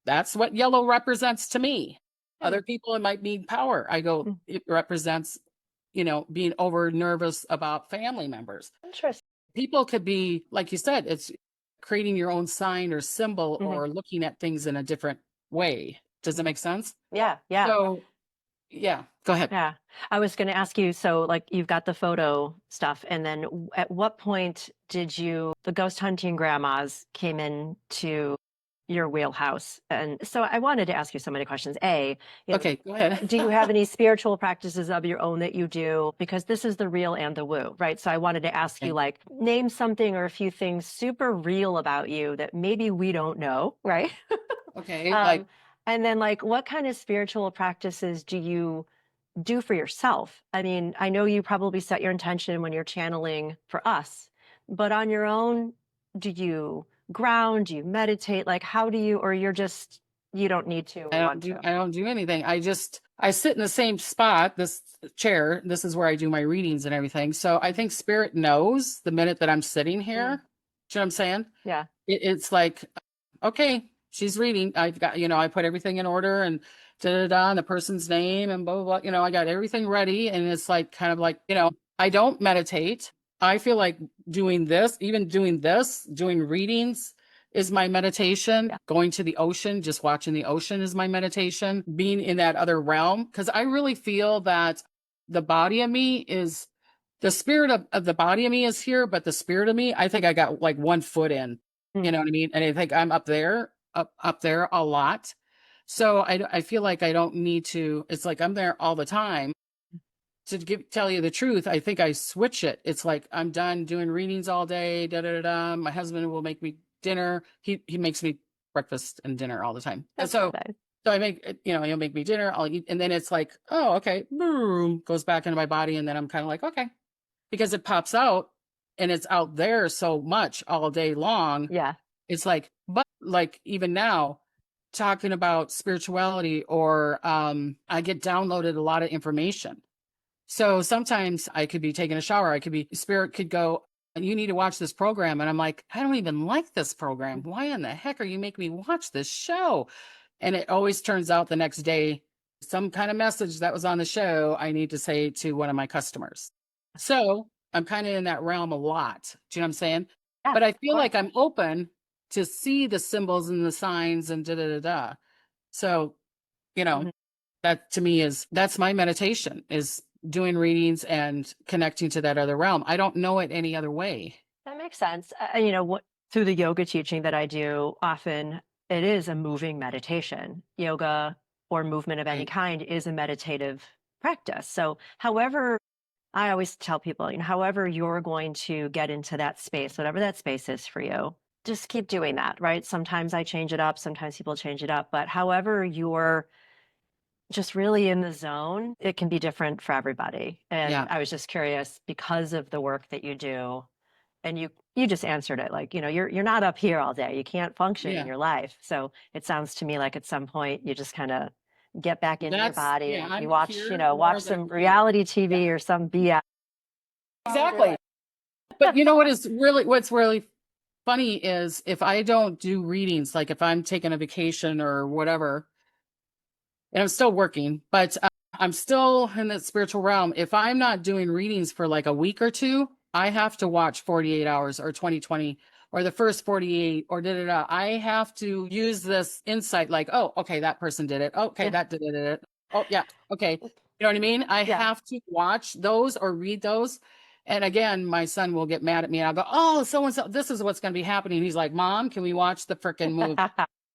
that's what yellow represents to me. Hmm. Other people, it might mean power. I go, Hmm. it represents, being over nervous about family members. Interesting. People could be, like you said, it's creating your own sign or symbol Hmm. or looking at things in a different way. Does that make sense? Yeah. Yeah. So Yeah, go ahead. Yeah. I was going to ask you, so like you've got the photo stuff, and then at what point did the ghost hunting grandmas came into your wheelhouse? And so I wanted to ask you so many questions. Okay, go ahead. Do you have any spiritual practices of your own that you do? Because this is the real and the woo, right? So I wanted to ask you, Okay. like, name something or a few things super real about you that maybe we don't know, right? Okay, like Um, and then like, what kind of spiritual practices do you do for yourself? I mean, I know you probably set your intention when you're channeling for us, but on your own, do you ground? Do you meditate? Like, how do you, or you're just, you don't need to or want to? I don't do anything. I sit in the same spot, this chair. This is where I do my readings and everything. So I think spirit knows the minute that I'm sitting here. Mm, Do you know what I'm saying? yeah. It's like, okay, she's reading. I've got, I put everything in order and da da da, and the person's name and blah blah blah. I got everything ready, and it's like kind of like, I don't meditate. I feel like doing this, doing readings is my meditation. Yeah. Going to the ocean, just watching the ocean is my meditation. Being in that other realm, because I really feel that the body of me is the spirit of the body of me is here, but the spirit of me, I think I got like 1 foot in. You Mm, know what I mean? And I think I'm up there a lot. So I feel like I don't need to. It's like I'm there all the time. To tell you the truth, I think I switch it. It's like I'm done doing readings all day. Da da da da. My husband will make me dinner. He makes me breakfast and dinner all the time. And that's so nice. so I make he'll make me dinner. I'll eat, and then it's like, oh, okay, boom, goes back into my body, and then I'm kind of like, okay, because it pops out and it's out there so much all day long. Yeah. It's like, but like even now, talking about spirituality or I get downloaded a lot of information. So sometimes I could be taking a shower, spirit could go, you need to watch this program. And I'm like, I don't even like this program. Why in the heck are you making me watch this show? And it always turns out the next day, some kind of message that was on the show, I need to say to one of my customers. So I'm kind of in that realm a lot. Do you know what I'm saying? Yeah, But I of feel course. like I'm open to see the symbols and the signs and da da da da. So, you know, Mhm. that to me that's my meditation, is doing readings and connecting to that other realm. I don't know it any other way. That makes sense. Through the yoga teaching that I do, often it is a moving meditation. Yoga or movement of any Right. kind is a meditative practice. So, however, I always tell people, however you're going to get into that space, whatever that space is for you, just keep doing that, right? Sometimes I change it up, sometimes people change it up, but however you're just really in the zone, it can be different for everybody. And Yeah. I was just curious because of the work that you do, and you just answered it like, you're not up here all day. You can't function in Yeah. your life. So it sounds to me like at some point you just kind of get back into your That's body yeah, and you I'm watch, here watch more some than here. reality Yeah. TV or some BS. Exactly. But what's really funny is if I don't do readings, like if I'm taking a vacation or whatever, and I'm still working, but I'm still in that spiritual realm. If I'm not doing readings for like a week or two, I have to watch 48 hours or 2020 or the first 48 or da da da. I have to use this insight like, oh, okay, that person did it. Okay, Yeah. that did it. Oh, yeah. Okay. You know what I mean? I Yeah. have to watch those or read those. And again, my son will get mad at me and I'll go, oh, so and so, this is what's going to be happening. He's like, Mom, can we watch the freaking movie?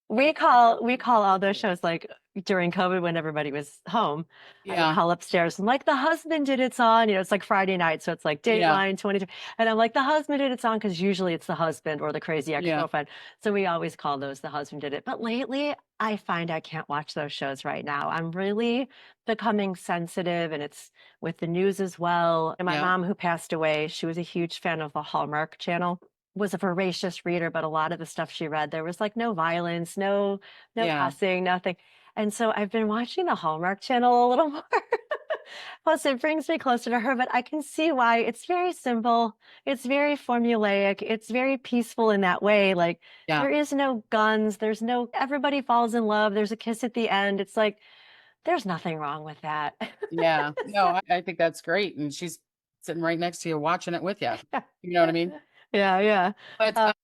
We call all those shows like during COVID when everybody was home. I would Yeah. call upstairs and like the husband did it's on. It's like Friday night, so it's like Yeah. Dateline 22, and I'm like the husband did it's on because usually it's the husband or the crazy Yeah. ex-girlfriend. So we always call those the husband did it. But lately, I find I can't watch those shows right now. I'm really becoming sensitive, and it's with the news as well. And my Yeah. mom, who passed away, she was a huge fan of the Hallmark Channel, was a voracious reader, but a lot of the stuff she read, there was like no violence, no Yeah. cussing, nothing. And so I've been watching the Hallmark Channel a little more. Plus, it brings me closer to her, but I can see why it's very simple. It's very formulaic. It's very peaceful in that way. Like, Yeah. there is no guns. Everybody falls in love. There's a kiss at the end. It's like, there's nothing wrong with that. Yeah. No, So, I think that's great. And she's sitting right next to you watching it with you. You know what I mean? yeah, yeah. But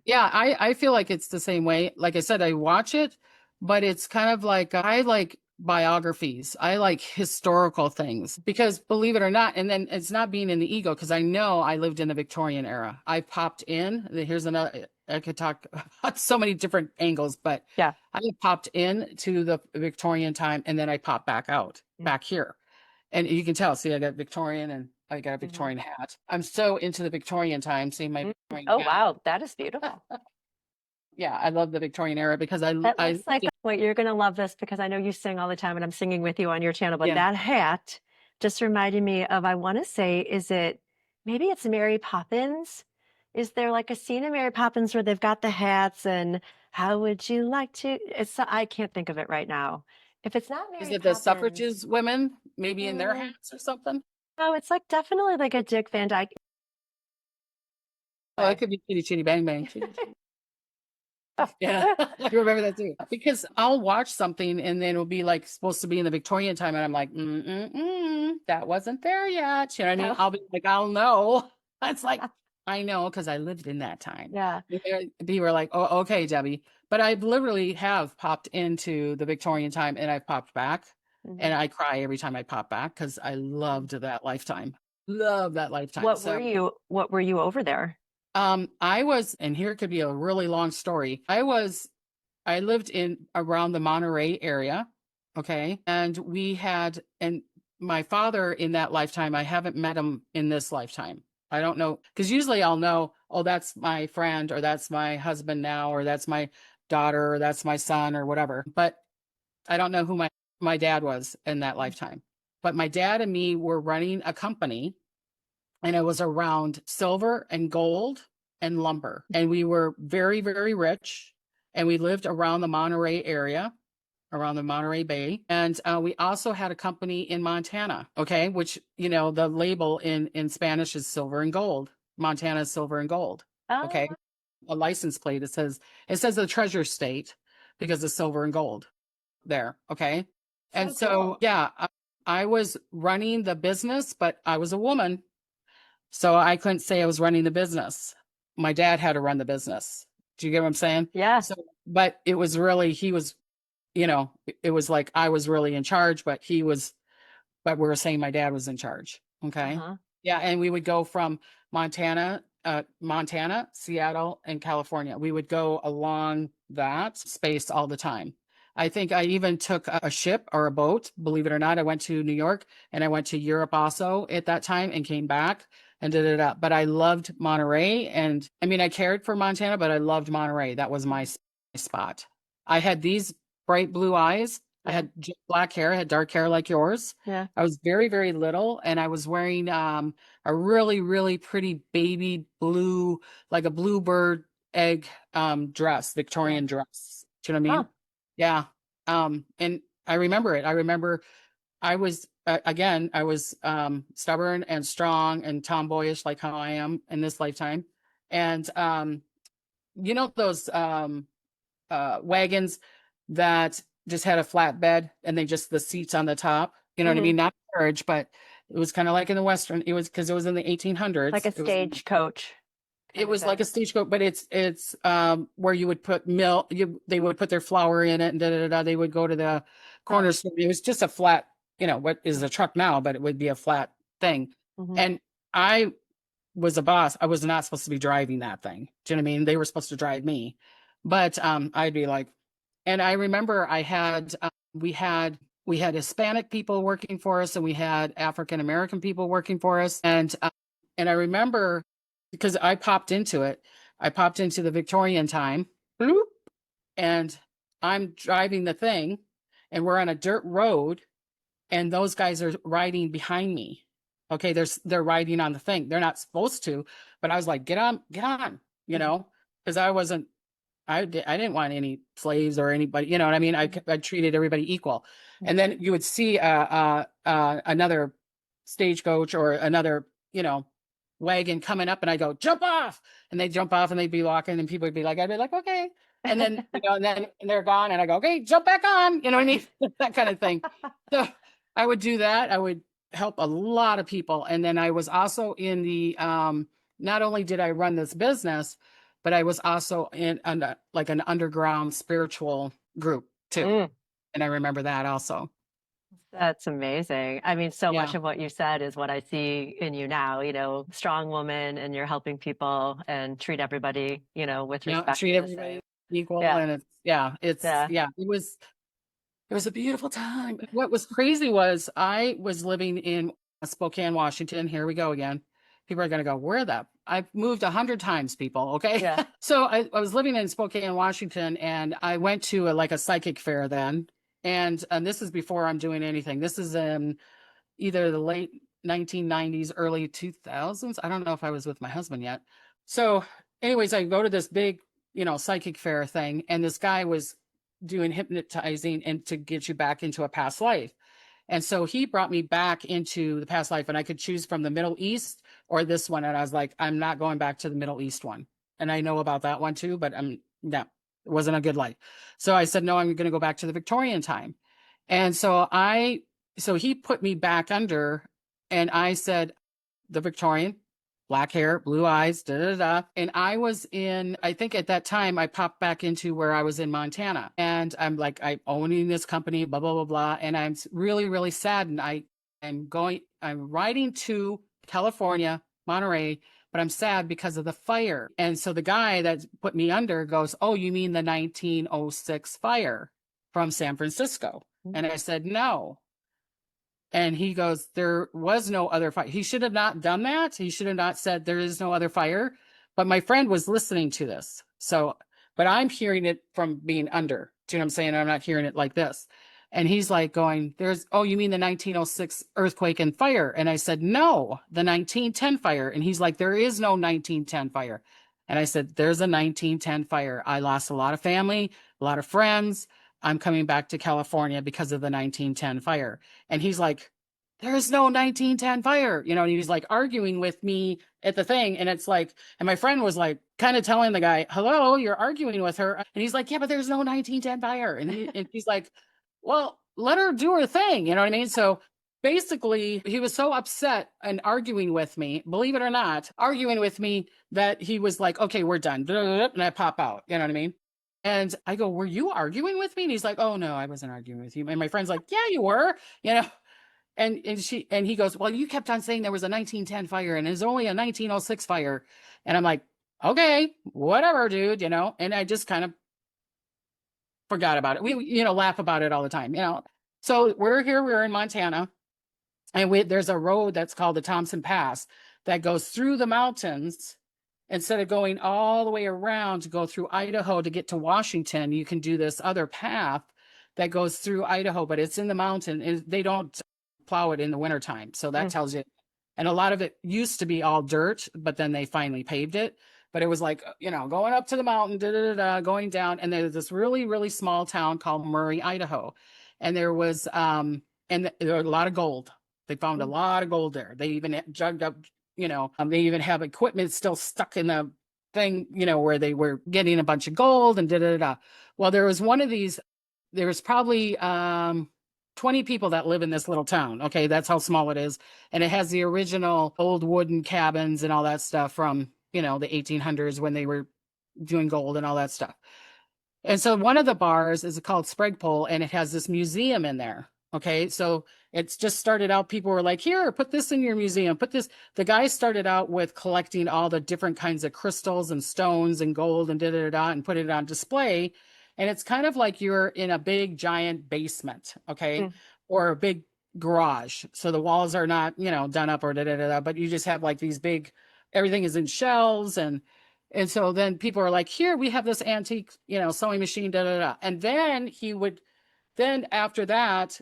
yeah, I feel like it's the same way. Like I said, I watch it, but it's kind of like I like biographies. I like historical things because believe it or not, and then it's not being in the ego because I know I lived in the Victorian era. I popped in. Here's another, I could talk about so many different angles, but Yeah. I popped in to the Victorian time and then I popped back out back here. And you can tell, see, I got Victorian and I got a Victorian hat. I'm so into the Victorian time. See my Victorian Oh, hat. wow. That is beautiful. Yeah, I love the Victorian era because That I looks like, wait, you're going to love this because I know you sing all the time and I'm singing with you on your channel, but yeah. that hat just reminded me of, I want to say, maybe it's Mary Poppins? Is there like a scene in Mary Poppins where they've got the hats and how would you like to? I can't think of it right now. If it's not Is Mary it the Poppins, suffrages women maybe in their mm, hats or something? no, it's like definitely like a Dick Van Dyke Oh, it way. could be Chitty Chitty Bang Bang. Chitty Chitty. Yeah, I remember that too. Because I'll watch something and then it'll be like supposed to be in the Victorian time, and I'm like, that wasn't there yet. You know what I mean? Oh, I'll be like, I'll know. It's like I know because I lived in that time. yeah. People were like, oh, okay, Debbie. But I literally have popped into the Victorian time and I've popped back, and Mhm. I cry every time I pop back because I loved that lifetime. Love that lifetime. So What were you over there? I was, and here could be a really long story. I lived in around the Monterey area. Okay. And my father in that lifetime, I haven't met him in this lifetime. I don't know. Cause usually I'll know, oh, that's my friend, or that's my husband now, or that's my daughter, or that's my son, or whatever. But I don't know who my dad was in that lifetime. But my dad and me were running a company, and it was around silver and gold and lumber. And we were very, very rich. And we lived around the Monterey area, around the Monterey Bay. And we also had a company in Montana, okay, which, the label in Spanish is silver and gold. Montana is silver and gold, Oh, okay. A license plate, it says the treasure state because of silver and gold there, okay. And so cool. yeah, I was running the business, but I was a woman, so I couldn't say I was running the business. My dad had to run the business. Do you get what I'm saying? Yeah. So, but it was really, he was, it was like I was really in charge, but we were saying my dad was in charge. Okay. Uh-huh. Yeah. And we would go from Montana, Seattle, and California. We would go along that space all the time. I think I even took a ship or a boat. Believe it or not, I went to New York and I went to Europe also at that time and came back and did it up. But I loved Monterey. And I mean, I cared for Montana, but I loved Monterey. That was my spot. I had these bright blue eyes. I Yeah. had black hair. I had dark hair like yours. Yeah. I was very, very little, and I was wearing a really, really pretty baby blue, like a bluebird egg dress, Yeah. Victorian dress. Do you know what I Huh. mean? Yeah. And I remember it. I remember I was again, I was stubborn and strong and tomboyish like how I am in this lifetime. And those wagons that just had a flat bed and they just the seats on the top. You know what I Hmm. mean? Not carriage, but it was kind of like in the Western. It was because it was in the Like 1800s. a stagecoach It kind of was like thing. a stagecoach, but it's where you would put milk. They would put their flour in it, and da da da. They would go to the Huh. corner store. It was just a flat, what is a truck now, but it would be a flat thing. Mm-hmm. And I was a boss. I was not supposed to be driving that thing. Do you know what I mean? They were supposed to drive me, but I'd be like, and I remember we had Hispanic people working for us, and we had African American people working for us, and I remember because I popped into it. I popped into the Victorian time, bloop, and I'm driving the thing, and we're on a dirt road, and those guys are riding behind me. Okay, they're riding on the thing. They're not supposed to, but I was like, get on, because I didn't want any slaves or anybody, you know what I mean? I treated everybody equal. And then you would see another stagecoach or another, wagon coming up, and I go, jump off. And they jump off and they'd be walking, and people would be like, I'd be like, okay. And then, and they're gone, and I go, okay, jump back on. You know what I mean? That kind of thing. So I would do that. I would help a lot of people. And then I was also in not only did I run this business, but I was also in like an underground spiritual group too. Mm. And I remember that also. That's amazing. I mean, so Yeah. much of what you said is what I see in you now, strong woman, and you're helping people and treat everybody, with Yeah. respect Treat and the everybody same. equal. Yeah. And it's, Yeah. yeah, it was a beautiful time. What was crazy was I was living in Spokane, Washington. Here we go again. People are going to go, where the? I've moved 100 times, people. Okay. Yeah. So I was living in Spokane, Washington, and I went to like a psychic fair then. And this is before I'm doing anything. This is in either the late 1990s, early 2000s. I don't know if I was with my husband yet. So, anyways, I go to this big, psychic fair thing, and this guy was doing hypnotizing and to get you back into a past life. And so he brought me back into the past life, and I could choose from the Middle East or this one. And I was like, I'm not going back to the Middle East one. And I know about that one too, but no, it wasn't a good life. So I said, no, I'm going to go back to the Victorian time. And so he put me back under, and I said, the Victorian, black hair, blue eyes, da da da. And I was I think at that time, I popped back into where I was in Montana. And I'm like, I'm owning this company, blah, blah, blah, blah. And I'm really, really sad. And I'm riding to California, Monterey, but I'm sad because of the fire. And so the guy that put me under goes, oh, you mean the 1906 fire from San Francisco? And I said, no. And he goes, there was no other fire. He should have not done that. He should have not said there is no other fire. But my friend was listening to this. But I'm hearing it from being under. Do you know what I'm saying? I'm not hearing it like this. And he's like going, oh, you mean the 1906 earthquake and fire? And I said, no, the 1910 fire. And he's like, there is no 1910 fire. And I said, there's a 1910 fire. I lost a lot of family, a lot of friends. I'm coming back to California because of the 1910 fire. And he's like, there's no 1910 fire, and he was like arguing with me at the thing. And it's like, and my friend was like, kind of telling the guy, hello, you're arguing with her. And he's like, yeah, but there's no 1910 fire. And he's like, well, let her do her thing. You know what I mean? So basically, he was so upset and arguing with me, believe it or not, arguing with me that he was like, okay, we're done. And I pop out. You know what I mean? And I go, were you arguing with me? And he's like, oh, no, I wasn't arguing with you. And my friend's like, yeah, you were, And he goes, well, you kept on saying there was a 1910 fire and there's only a 1906 fire. And I'm like, okay, whatever, dude, and I just kind of forgot about it. We, laugh about it all the time, So we're in Montana, and there's a road that's called the Thompson Pass that goes through the mountains. Instead of going all the way around to go through Idaho to get to Washington, you can do this other path that goes through Idaho, but it's in the mountain, and they don't plow it in the wintertime. So that tells you. And a lot of it used to be all dirt, but then they finally paved it. But it was like, going up to the mountain, going down. And there's this really, really small town called Murray, Idaho. And there was, and there was a lot of gold. They found a lot of gold there. They even jugged up, they even have equipment still stuck in the thing, where they were getting a bunch of gold and Well, there was one of these, there was probably 20 people that live in this little town. Okay, that's how small it is. And it has the original old wooden cabins and all that stuff from, the 1800s when they were doing gold and all that stuff. And so one of the bars is called Spragpole, and it has this museum in there. Okay, so it's just started out, people were like, here, put this in your museum, put this. The guy started out with collecting all the different kinds of crystals and stones and gold and and put it on display. And it's kind of like you're in a big giant basement, okay, or a big garage. So the walls are not, done up or but you just have like these big, everything is in shelves. And so then people are like, here, we have this antique, sewing machine, And then then after that,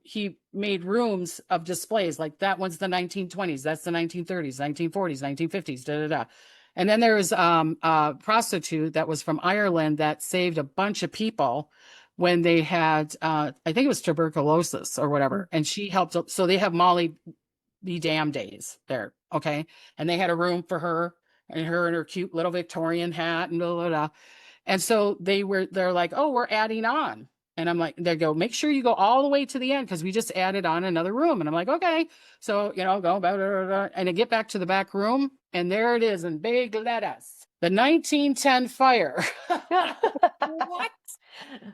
he made rooms of displays, like that one's the 1920s, that's the 1930s, 1940s, 1950s, And then there was a prostitute that was from Ireland that saved a bunch of people when they had, I think it was tuberculosis or whatever. And she helped. So they have Molly be damn days there. Okay. And they had a room for her and her cute little Victorian hat and blah, blah, blah. And so they're like, oh, we're adding on. And I'm like, they go, make sure you go all the way to the end because we just added on another room. And I'm like, okay. So, go blah, blah, blah, and I get back to the back room, and there it is in big letters. The 1910 fire. what?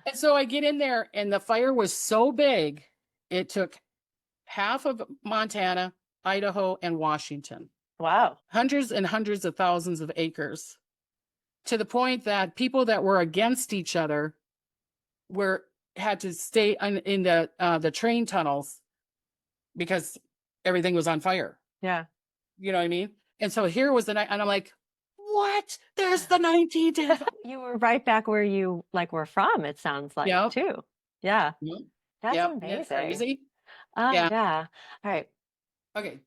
And so I get in there, and the fire was so big, it took half of Montana, Idaho, and Washington, Wow. hundreds and hundreds of thousands of acres, to the point that people that were against each other had to stay in the train tunnels because everything was on fire. Yeah. You know what I mean? And so here was the night, and I'm like, what? There's the 19th. You were right back where you were from, it sounds like, Yep. too. Yeah. Yep. That's Yep. Isn't it amazing. crazy? Oh, Yeah. yeah. All right. Okay.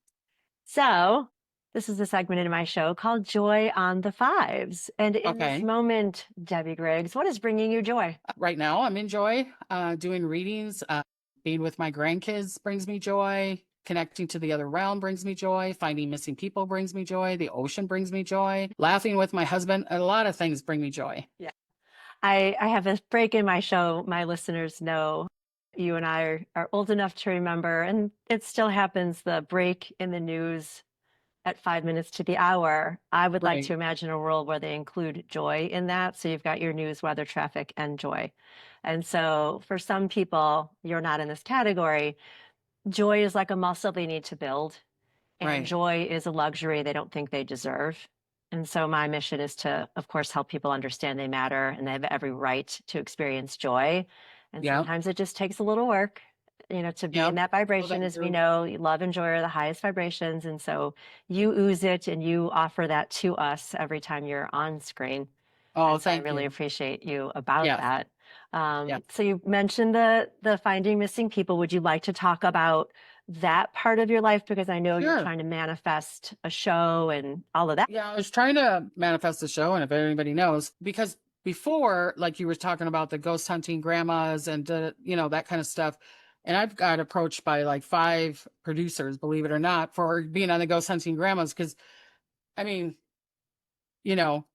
So this is a segment in my show called Joy on the Fives. And in this Okay. moment, Debbie Griggs, what is bringing you joy? Right now, I'm in joy. Doing readings, being with my grandkids brings me joy. Connecting to the other realm brings me joy. Finding missing people brings me joy. The ocean brings me joy. Laughing with my husband, a lot of things bring me joy. Yeah. I have a break in my show. My listeners know you and I are old enough to remember, and it still happens, the break in the news at 5 minutes to the hour. I would like Right. to imagine a world where they include joy in that. So you've got your news, weather, traffic, and joy. And so for some people, you're not in this category. Joy is like a muscle they need to build, and Right. joy is a luxury they don't think they deserve. And so my mission is to, of course, help people understand they matter and they have every right to experience joy. And Yeah. sometimes it just takes a little work, to be in that vibration. As we know, love and joy are the highest vibrations. And so you ooze it and you offer that to us every time you're on screen. Oh, And so I thank really you. appreciate you about Yes. that. Yeah. So you mentioned the finding missing people. Would you like to talk about that part of your life? Because I know you're Sure. trying to manifest a show and all of that. Yeah, I was trying to manifest the show, and if anybody knows, because before, like you were talking about the ghost hunting grandmas and that kind of stuff, and I've got approached by like 5 producers, believe it or not, for being on the ghost hunting grandmas. Because I mean,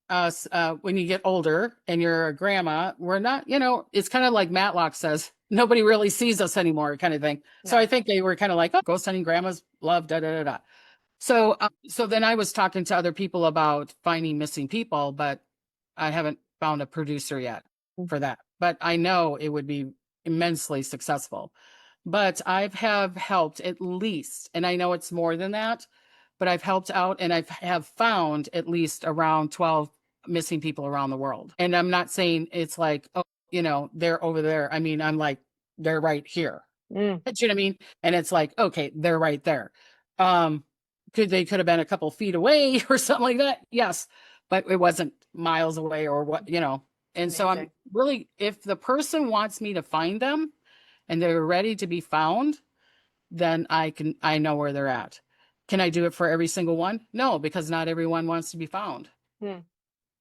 us when you get older and you're a grandma, we're not, it's kind of like Matlock says, nobody really sees us anymore, kind of thing. So Yeah. I think they were kind of like, oh, ghost hunting grandmas, love, da da da da. So then I was talking to other people about finding missing people, but I haven't found a producer yet for that. But I know it would be immensely successful. But have helped at least, and I know it's more than that, but I've helped out and have found at least around 12 missing people around the world. And I'm not saying it's like, oh, they're over there. I mean, I'm like, they're right here. Mm. Do you know what I mean? And it's like, okay, they're right there. Could have been a couple feet away or something like that? Yes, but it wasn't miles away or what, And so I'm Amazing. really, if the person wants me to find them and they're ready to be found, then I know where they're at. Can I do it for every single one? No, because not everyone wants to be found.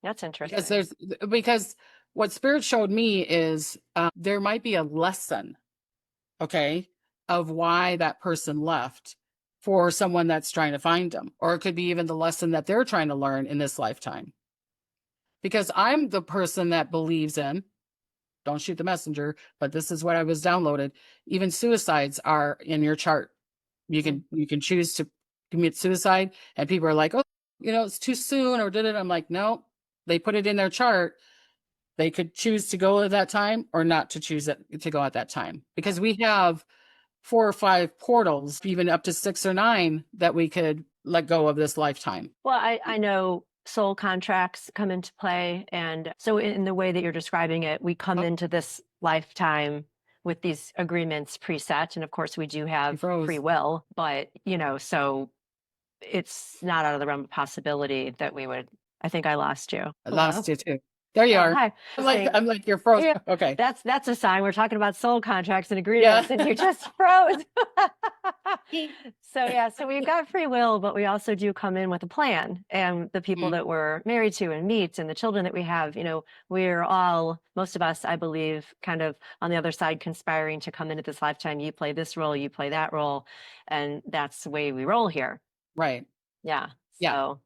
That's interesting. Because what Spirit showed me is there might be a lesson, okay, of why that person left for someone that's trying to find them. Or it could be even the lesson that they're trying to learn in this lifetime. Because I'm the person that believes in, don't shoot the messenger, but this is what I was downloaded. Even suicides are in your chart. You can choose to commit suicide, and people are like, oh, it's too soon, or did it? I'm like, no, they put it in their chart. They could choose to go at that time or not to choose to go at that time, because we have 4 or 5 portals, even up to 6 or 9, that we could let go of this lifetime. Well, I know soul contracts come into play. And so in the way that you're describing it, we come into this lifetime with these agreements preset. And of course, we do have free will, but, so it's not out of the realm of possibility that we would. I think I lost you. I lost you too. There you are. Hi. I'm like, you're frozen. Yeah, okay. That's a sign. We're talking about soul contracts and agreements, and you just froze. So we've got free will, but we also do come in with a plan. And the people that we're married to and meet, and the children that we have, we're all, most of us, I believe, kind of on the other side conspiring to come into this lifetime. You play this role, you play that role, and that's the way we roll here. Right. Yeah. Yeah. So,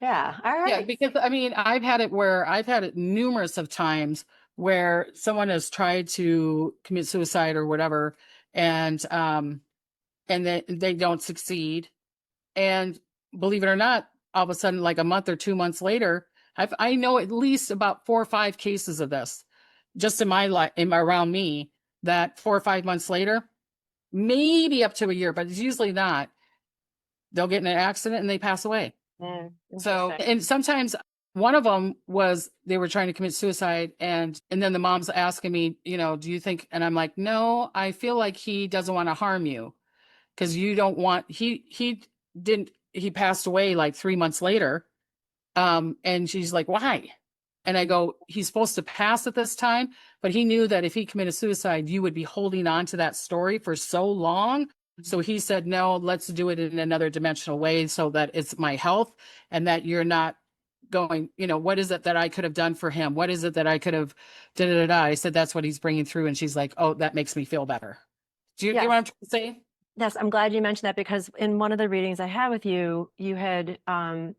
yeah. All right. Yeah, because I mean, I've had it numerous of times where someone has tried to commit suicide or whatever, and they don't succeed. And believe it or not, all of a sudden, like a month or 2 months later, I know at least about 4 or 5 cases of this, just in my life, around me, that 4 or 5 months later, maybe up to a year, but it's usually not, they'll get in an accident and they pass away. So, Interesting. and sometimes one of them was they were trying to commit suicide, and then the mom's asking me, do you think? And I'm like, no, I feel like he doesn't want to harm you because you don't want. He didn't. He passed away like 3 months later. And she's like, why? And I go, he's supposed to pass at this time, but he knew that if he committed suicide, you would be holding on to that story for so long. So he said, no, let's do it in another dimensional way so that it's my health and that you're not going, what is it that I could have done for him? What is it that I could have, da, da, da, da. I said, that's what he's bringing through. And she's like, oh, that makes me feel better. Do you get what I'm trying to say? Yes, I'm glad you mentioned that because in one of the readings I had with you, you had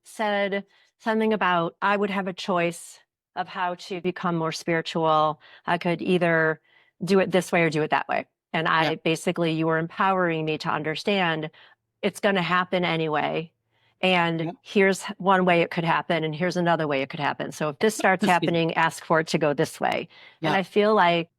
said something about I would have a choice of how to become more spiritual. I could either do it this way or do it that way. And Yeah. basically, you were empowering me to understand it's going to happen anyway. And Yeah. here's one way it could happen, and here's another way it could happen. So if this starts happening, ask for it to go this way. And Yeah. I feel like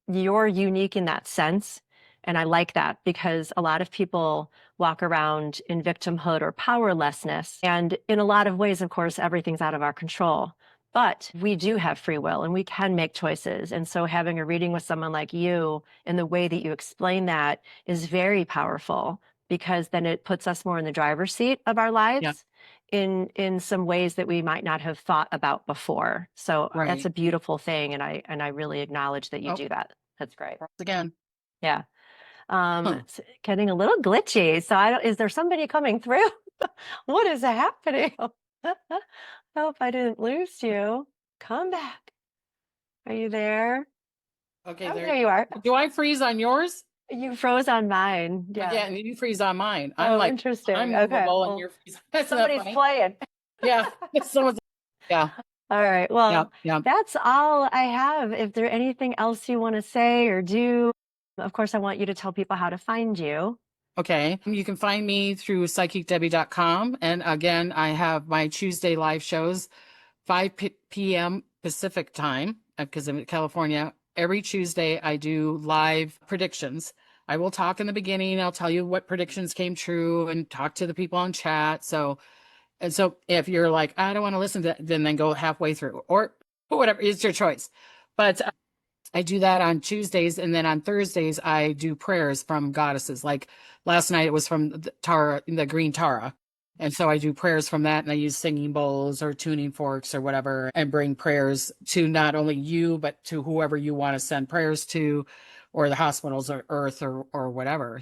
you're unique in that sense. And I like that because a lot of people walk around in victimhood or powerlessness. And in a lot of ways, of course, everything's out of our control. But we do have free will and we can make choices. And so having a reading with someone like you and the way that you explain that is very powerful because then it puts us more in the driver's seat of our Yeah. lives in some ways that we might not have thought about before. So that's a Right. beautiful thing. And I really acknowledge that you Oh, do that. That's great. again. Yeah. Huh. It's getting a little glitchy. So is there somebody coming through? What is happening? Hope I didn't lose you. Come back. Are you there? Okay, Oh, there. there you are. Do I freeze on yours? You froze on mine. Yeah. Yeah, and you freeze on mine. Oh, interesting. I'm Okay. movable and Well, you're freezing. Isn't that somebody's funny? playing. Yeah. Someone's, yeah, All right. yeah, Well, yeah. that's all I have. If there anything else you want to say or do, of course, I want you to tell people how to find you. Okay. You can find me through psychicdebbie.com. And again, I have my Tuesday live shows, 5 p.m. Pacific time, because I'm in California. Every Tuesday, I do live predictions. I will talk in the beginning. I'll tell you what predictions came true and talk to the people on chat. So if you're like, I don't want to listen to that, then go halfway through or whatever, it's your choice. But I do that on Tuesdays. And then on Thursdays, I do prayers from goddesses. Like last night, it was from the Tara, the green Tara. And so I do prayers from that. And I use singing bowls or tuning forks or whatever and bring prayers to not only you, but to whoever you want to send prayers to, or the hospitals or earth or whatever,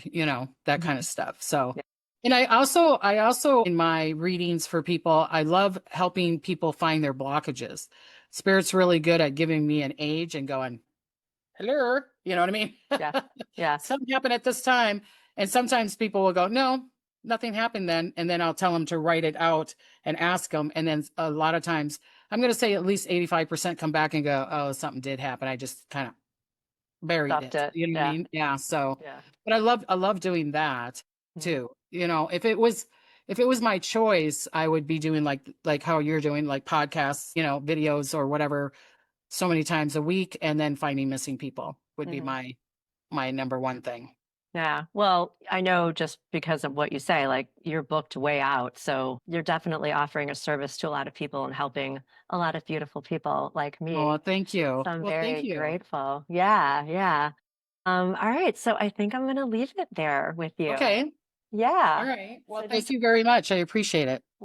that kind of stuff. So, Yeah. and I also, in my readings for people, I love helping people find their blockages. Spirit's really good at giving me an age and going, hello, you know what I mean? Yeah. Yeah. Something happened at this time. And sometimes people will go, no, nothing happened then. And then I'll tell them to write it out and ask them. And then a lot of times, I'm going to say at least 85% come back and go, oh, something did happen. I just kind of buried Stopped it. it. You know what I Yeah. mean? Yeah. So, Yeah. but I love doing that too. If it was my choice, I would be doing like how you're doing, like podcasts, videos or whatever, so many times a week, and then finding missing people would be Mhm. my number one thing. Yeah. Well, I know just because of what you say, like you're booked way out. So you're definitely offering a service to a lot of people and helping a lot of beautiful people like Oh, me. thank you. So I'm Well, thank very you. grateful. Yeah. Yeah. All right. So I think I'm going to leave it there with you. Okay. All Yeah. right. Well, So thank just you very much. I appreciate it.